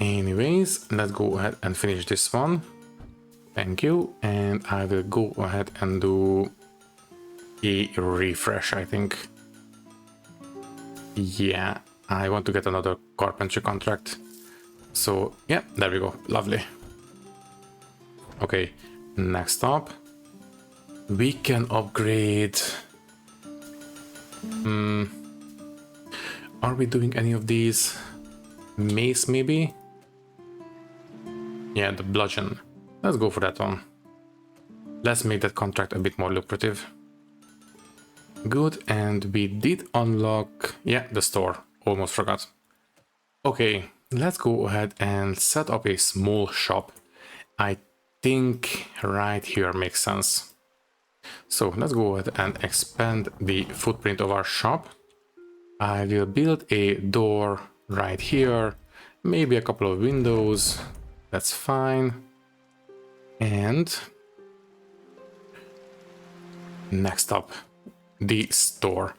Anyways, let's go ahead and finish this one. Thank you. And I will go ahead and do a refresh, I think. Yeah, I want to get another carpentry contract. So yeah, there we go. Lovely. Okay, next up, we can upgrade. Are we doing any of these? Mace, maybe? Yeah, the bludgeon. Let's go for that one. Let's make that contract a bit more lucrative. Good, and we did unlock, yeah, the store. Almost forgot. Okay, let's go ahead and set up a small shop. I think right here makes sense. So let's go ahead and expand the footprint of our shop. I will build a door right here, maybe a couple of windows, that's fine. And next up, the store.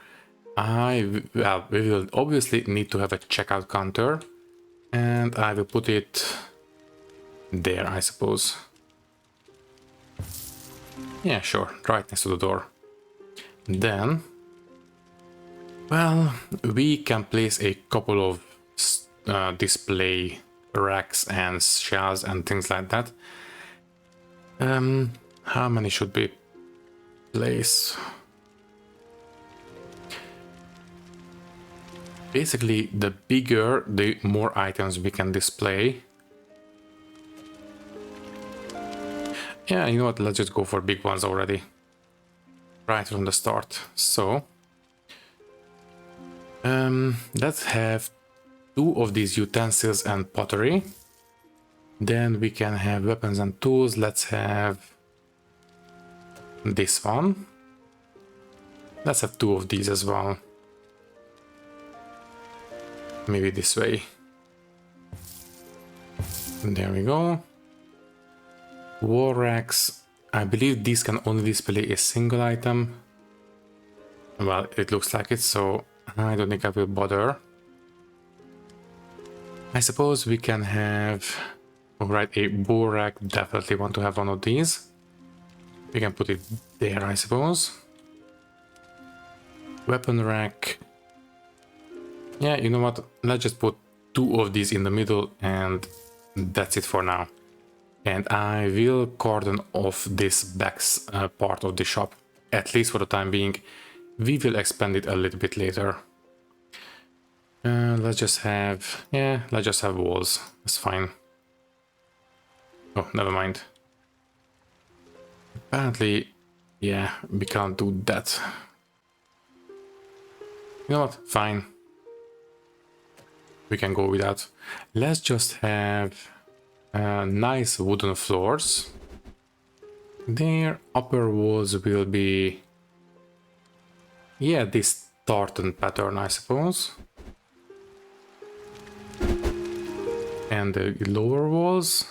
We will obviously need to have a checkout counter, and I will put it there, I suppose. Yeah, sure, right next to the door. Then, well, we can place a couple of display racks and shelves and things like that. How many should be placed? Basically, the bigger, the more items we can display. Yeah, you know what, let's just go for big ones already. Right from the start. So, let's have 2 of these utensils and pottery. Then we can have weapons and tools. Let's have this one. Let's have 2 of these as well. Maybe this way. There we go. War racks. I believe these can only display a single item. Well, it looks like it, so I don't think I will bother. I suppose we can have, alright, a bow rack. Definitely want to have one of these. We can put it there, I suppose. Weapon rack. Yeah, you know what? Let's just put 2 of these in the middle, and that's it for now. And I will cordon off this back part of the shop, at least for the time being. We will expand it a little bit later. Let's just have, yeah, let's just have walls. That's fine. Oh, never mind. Apparently, yeah, we can't do that. You know what? Fine. We can go with that. Let's just have nice wooden floors. Their upper walls will be, yeah, this tartan pattern, I suppose. And the lower walls,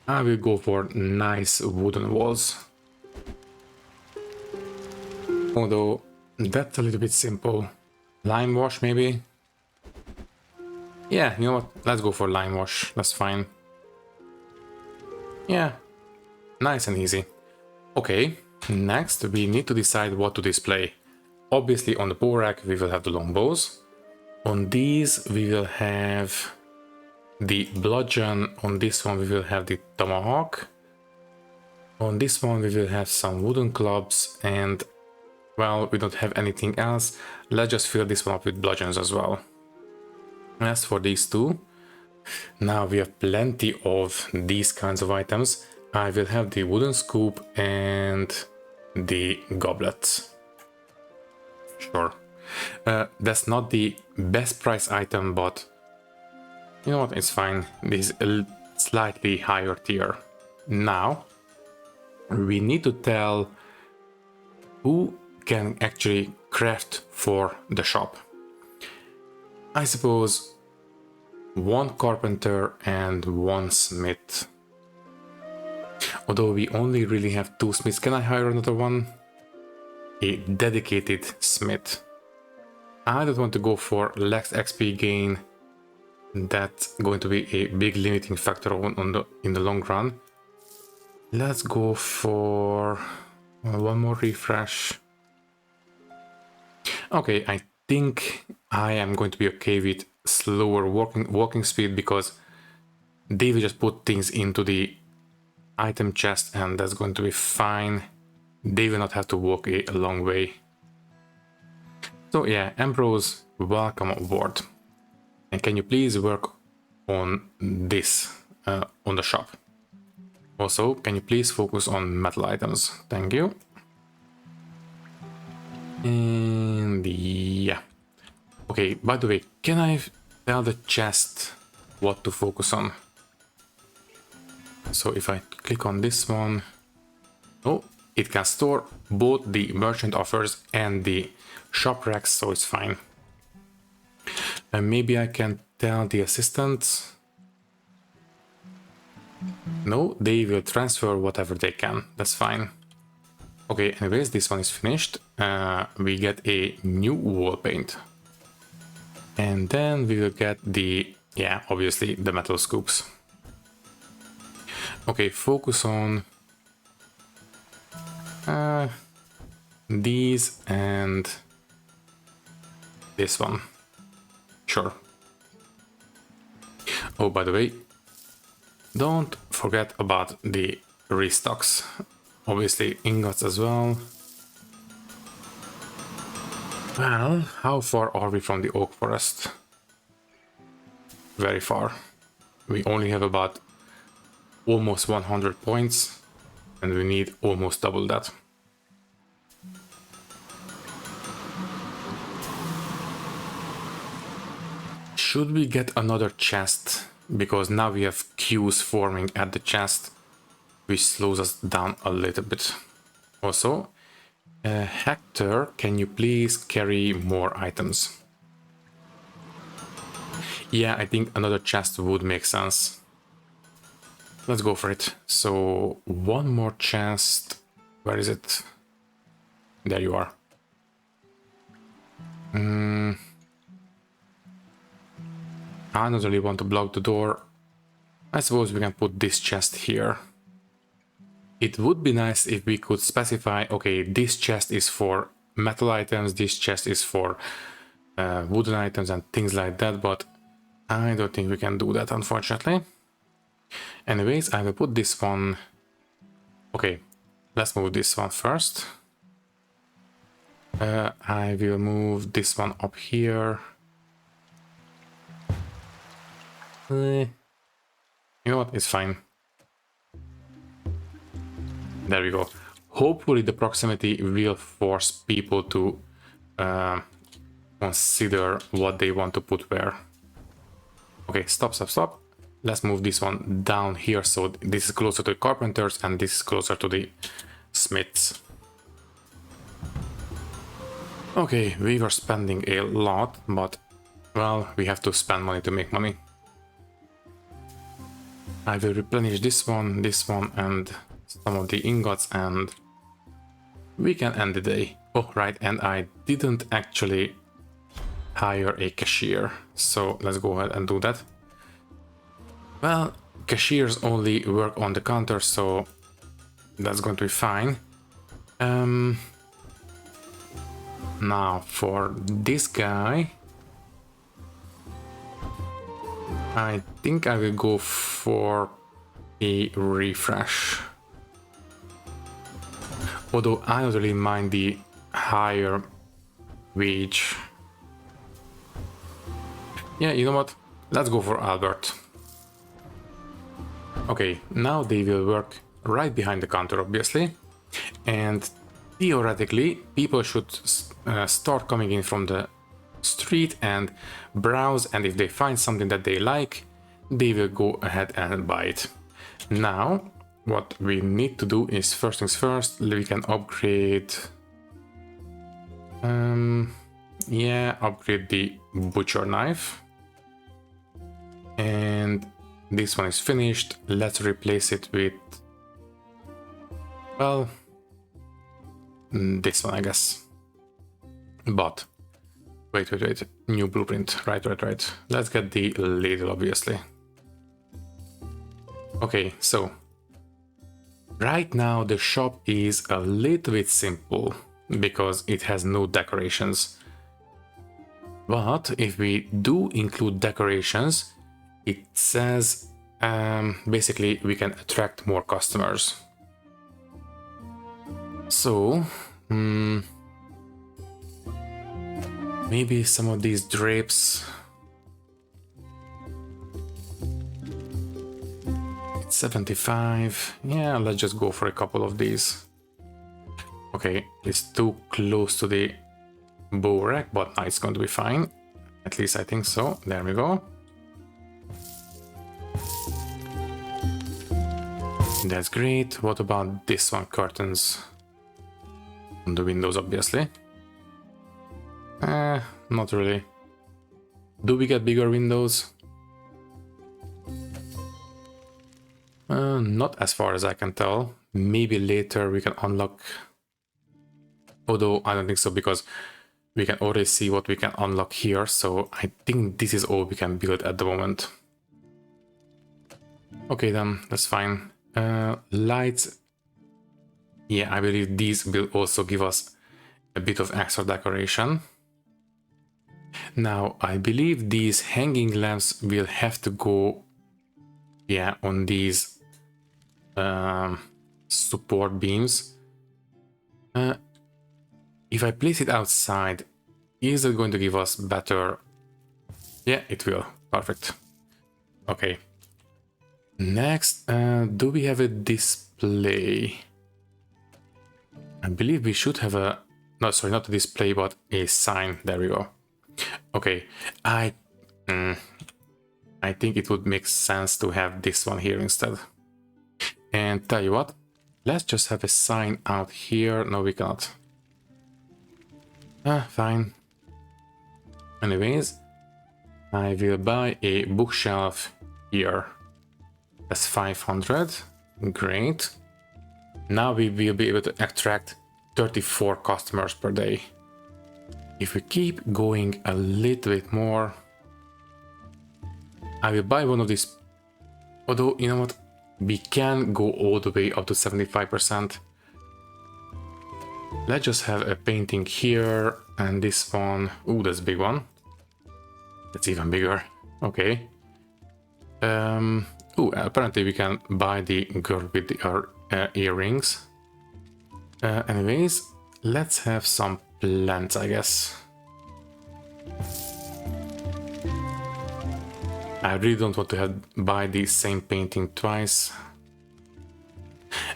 I will go for nice wooden walls. Although that's a little bit simple. Lime wash maybe? Yeah, you know what? Let's go for lime wash. That's fine. Yeah, nice and easy. Okay, next we need to decide what to display. Obviously on the bow rack we will have the longbows. On these we will have the bludgeon. On this one we will have the tomahawk. On this one we will have some wooden clubs, and well, we don't have anything else. Let's just fill this one up with bludgeons as well. As for these 2, now we have plenty of these kinds of items. I will have the wooden scoop and the goblets. Sure. That's not the best price item, but you know what, it's fine. This slightly higher tier. Now, we need to tell who can actually craft for the shop. I suppose one carpenter and one smith. Although we only really have 2 smiths, can I hire another one? A dedicated smith. I don't want to go for less XP gain. That's going to be a big limiting factor in the long run. Let's go for one more refresh. Okay, I think I am going to be okay with slower walking speed because they will just put things into the item chest and that's going to be fine. They will not have to walk a long way. So yeah, Ambrose, welcome aboard. And can you please work on this, on the shop? Also, can you please focus on metal items? Thank you. And yeah. Okay, by the way, can I tell the chest what to focus on? So if I click on this one, oh, it can store both the merchant offers and the shop racks, so it's fine. And maybe I can tell the assistant. No, they will transfer whatever they can. That's fine. Okay, anyways, this one is finished. We get a new wall paint. And then we will get the, yeah, obviously the metal scoops. Okay, focus on these and this one. Sure. Oh, by the way, don't forget about the restocks. Obviously ingots as well. Well, how far are we from the oak forest? Very far. We only have about almost 100 points and we need almost double that. Should we get another chest? Because now we have queues forming at the chest, which slows us down a little bit. Also, Hector, can you please carry more items? Yeah, I think another chest would make sense. Let's go for it. So, one more chest. Where is it? There you are. I don't really want to block the door. I suppose we can put this chest here. It would be nice if we could specify, okay, this chest is for metal items, this chest is for wooden items and things like that, but I don't think we can do that, unfortunately. Anyways, I will put this one... Okay, let's move this one first. I will move this one up here. You know what, it's fine. There we go. Hopefully the proximity will force people to consider what they want to put where. Okay, stop. Let's move this one down here so this is closer to the carpenters and this is closer to the smiths. Okay, we were spending a lot, but well, we have to spend money to make money. I will replenish this one, and some of the ingots, and we can end the day. Oh, right, and I didn't actually hire a cashier, so let's go ahead and do that. Well, cashiers only work on the counter, so that's going to be fine. Now for this guy, I think I will go for a refresh. Although I don't really mind the higher wage. Yeah, you know what? Let's go for Albert. Okay, now they will work right behind the counter, obviously. And theoretically, people should start coming in from the street and browse, and if they find something that they like, they will go ahead and buy it. Now, what we need to do is first things first, we can upgrade. Yeah, upgrade the butcher knife. And this one is finished. Let's replace it with, well, this one, I guess. But wait, new blueprint. Right. Let's get the ladle, obviously. Okay, so right now the shop is a little bit simple because it has no decorations. But if we do include decorations, it says basically we can attract more customers. So maybe some of these drapes. It's 75. Yeah, let's just go for a couple of these. Okay, it's too close to the bow rack, but it's going to be fine. At least I think so. There we go. That's great. What about this one? Curtains on the windows, obviously. Not really. Do we get bigger windows? Not as far as I can tell. Maybe later we can unlock. Although I don't think so, because we can already see what we can unlock here. So I think this is all we can build at the moment. Okay, then that's fine. Lights. Yeah, I believe these will also give us a bit of extra decoration. Now, I believe these hanging lamps will have to go, yeah, on these support beams. If I place it outside, is it going to give us better? Yeah, it will. Perfect. Okay. Next, do we have a display? I believe we should have a... No, sorry, not a display, but a sign. There we go. Okay, I think it would make sense to have this one here instead. And tell you what, let's just have a sign out here. No, we cannot. Fine. Anyways, I will buy a bookshelf here. That's 500. Great. Now we will be able to attract 34 customers per day. If we keep going a little bit more, I will buy one of these. Although, you know what? We can go all the way up to 75%. Let's just have a painting here and this one. Ooh, that's a big one. That's even bigger. Okay. Ooh, apparently we can buy the girl with the earrings. Anyways, let's have some plants, I guess. I really don't want to buy the same painting twice.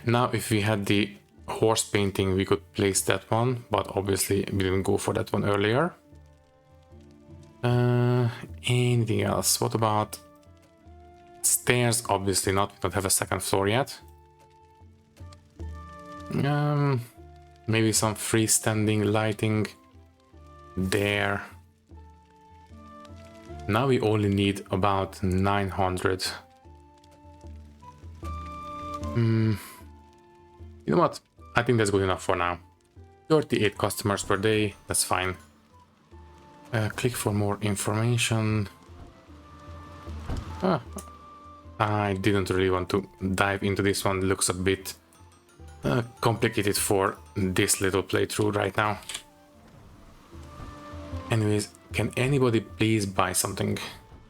Now, if we had the horse painting, we could place that one, but obviously we didn't go for that one earlier. Anything else? What about stairs? Obviously not. We don't have a second floor yet. Maybe some freestanding lighting there. Now we only need about 900. You know what? I think that's good enough for now. 38 customers per day, that's fine. Click for more information. I didn't really want to dive into this one. It looks a bit complicated for this little playthrough right now. Anyways, can anybody please buy something?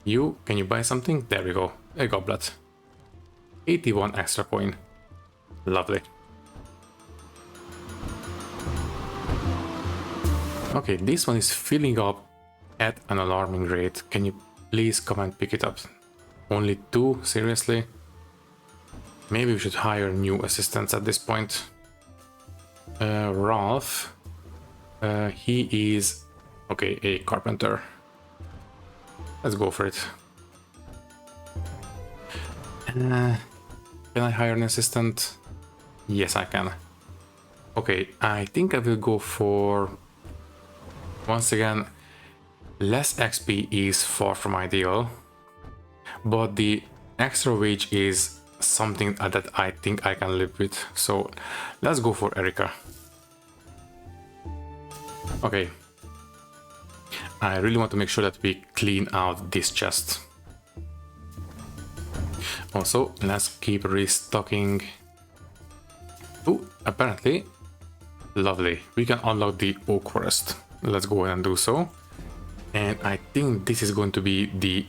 You, can you buy something? There we go, a goblet. 81 extra coin. Lovely. Okay, this one is filling up at an alarming rate. Can you please come and pick it up? Only 2? Seriously? Maybe we should hire new assistants at this point. Ralph. He is... okay, a carpenter. Let's go for it. Can I hire an assistant? Yes, I can. Okay, I think I will go for, once again, less XP is far from ideal, but the extra wage is something that I think I can live with. So let's go for Erica. Okay. I really want to make sure that we clean out this chest. Also, let's keep restocking. Oh, apparently, lovely. We can unlock the oak forest. Let's go ahead and do so. And I think this is going to be the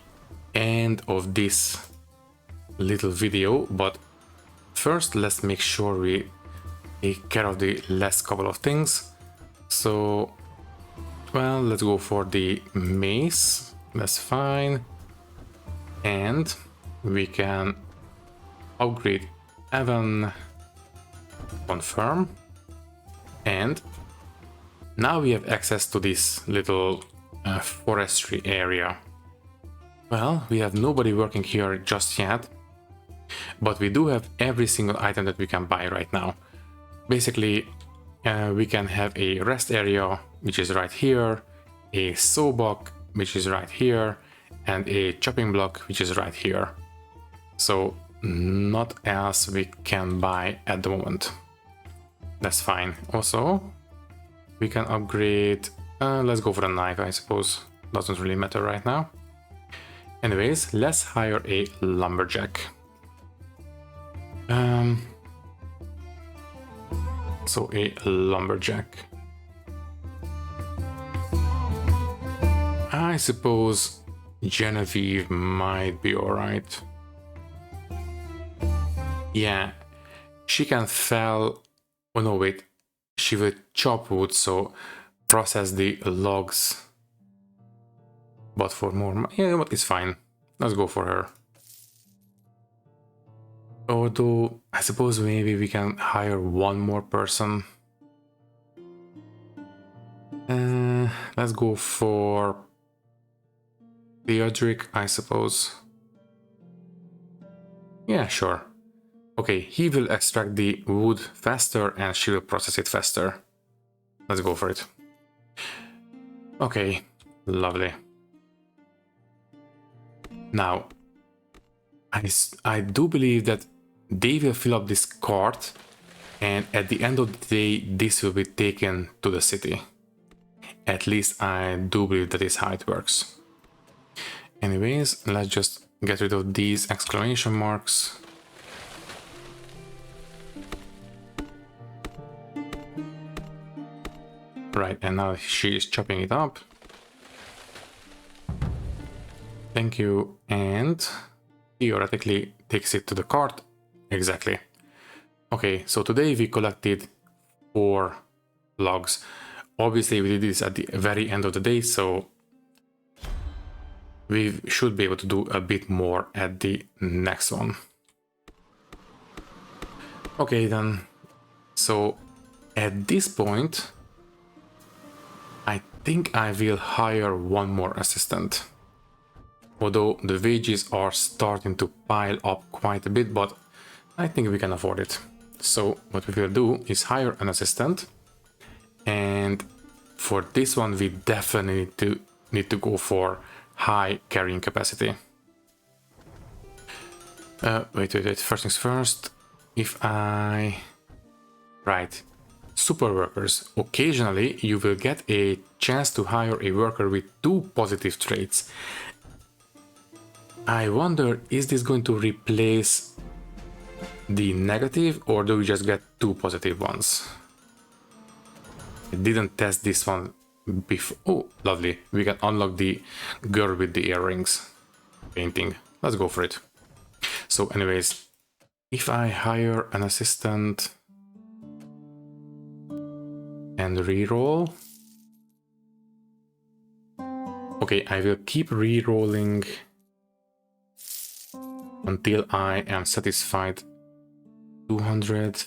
end of this little video, but first let's make sure we take care of the last couple of things. So, well, let's go for the mace. That's fine. And we can upgrade Evan, confirm, and now we have access to this little forestry area. Well, we have nobody working here just yet, but we do have every single item that we can buy right now. Basically, we can have a rest area, which is right here, a sawbuck, which is right here, and a chopping block, which is right here. So not else we can buy at the moment. That's fine. Also, we can upgrade, let's go for a knife, I suppose. Doesn't really matter right now. Anyways, let's hire a lumberjack. So a lumberjack. I suppose Genevieve might be alright. Yeah, she can fell. Oh no, wait. She will chop wood, so process the logs. But for more, yeah, but it's fine. Let's go for her. Although, I suppose maybe we can hire one more person. Let's go for Theodric, I suppose. Yeah, sure. Okay, he will extract the wood faster and she will process it faster. Let's go for it. Okay, lovely. Now, I do believe that they will fill up this cart, and at the end of the day, this will be taken to the city. At least I do believe that is how it works. Anyways, let's just get rid of these exclamation marks. Right, and now she is chopping it up. Thank you, and theoretically takes it to the cart. Exactly. Okay, so today we collected 4 logs. Obviously we did this at the very end of the day, so we should be able to do a bit more at the next one. Okay then, so at this point I think I will hire one more assistant. Although the wages are starting to pile up quite a bit, but I think we can afford it. So what we will do is hire an assistant, and for this one we definitely need to go for high carrying capacity. Wait, first things first. Right, super workers. Occasionally you will get a chance to hire a worker with 2 positive traits. I wonder, is this going to replace the negative, or do we just get 2 positive ones? I didn't test this one before. Oh, lovely. We can unlock the girl with the earrings painting. Let's go for it. So anyways, if I hire an assistant and reroll. Okay, I will keep rerolling until I am satisfied. 200.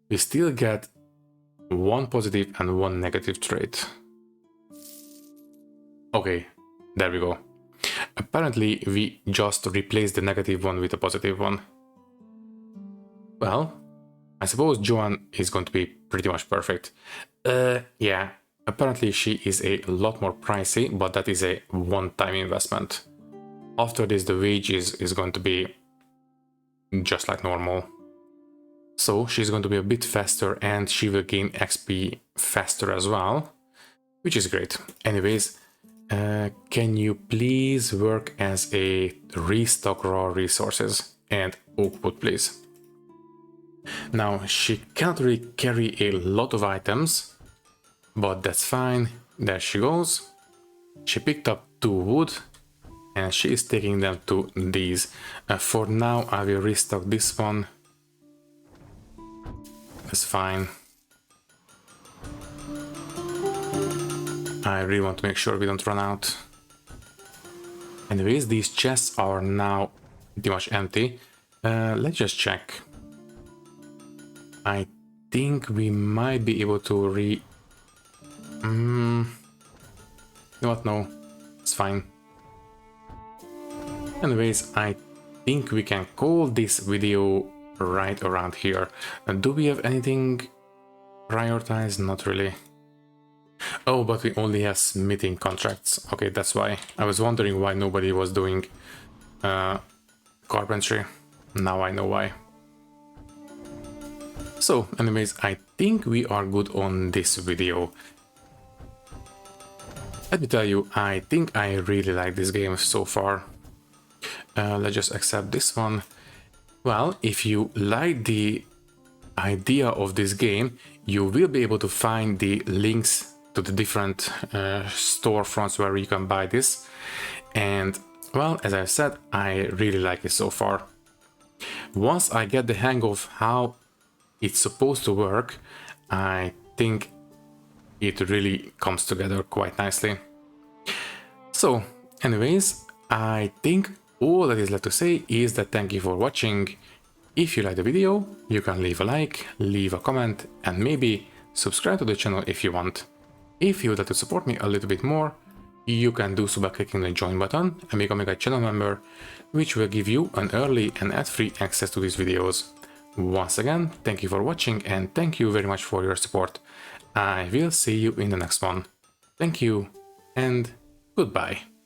We still get 1 positive and 1 negative trait. Okay, there we go. Apparently, we just replaced the negative one with a positive one. Well, I suppose Joanne is going to be pretty much perfect. Yeah, apparently she is a lot more pricey, but that is a one-time investment. After this, the wage is going to be just like normal. So she's going to be a bit faster and she will gain XP faster as well, which is great. Anyways, can you please work as a restock raw resources and oak wood, please? Now, she can't really carry a lot of items, but that's fine. There she goes. She picked up 2 wood and she is taking them to these. For now, I will restock this one. That's fine. I really want to make sure we don't run out. Anyways, these chests are now pretty much empty. Let's just check. I think we might be able to you know what? No, it's fine. Anyways, I think we can call this video right around here. Do we have anything prioritized? Not really. Oh, but we only have smithing contracts. Okay, that's why. I was wondering why nobody was doing carpentry. Now I know why. So, anyways, I think we are good on this video. Let me tell you, I think I really like this game so far. Let's just accept this one. Well, if you like the idea of this game, you will be able to find the links to the different storefronts where you can buy this. And, well, as I said, I really like it so far. Once I get the hang of how it's supposed to work, I think it really comes together quite nicely. So, anyways, I think all that is left to say is that thank you for watching. If you like the video, you can leave a like, leave a comment, and maybe subscribe to the channel if you want. If you would like to support me a little bit more, you can do so by clicking the join button and becoming a channel member, which will give you an early and ad-free access to these videos. Once again, thank you for watching and thank you very much for your support. I will see you in the next one. Thank you and goodbye.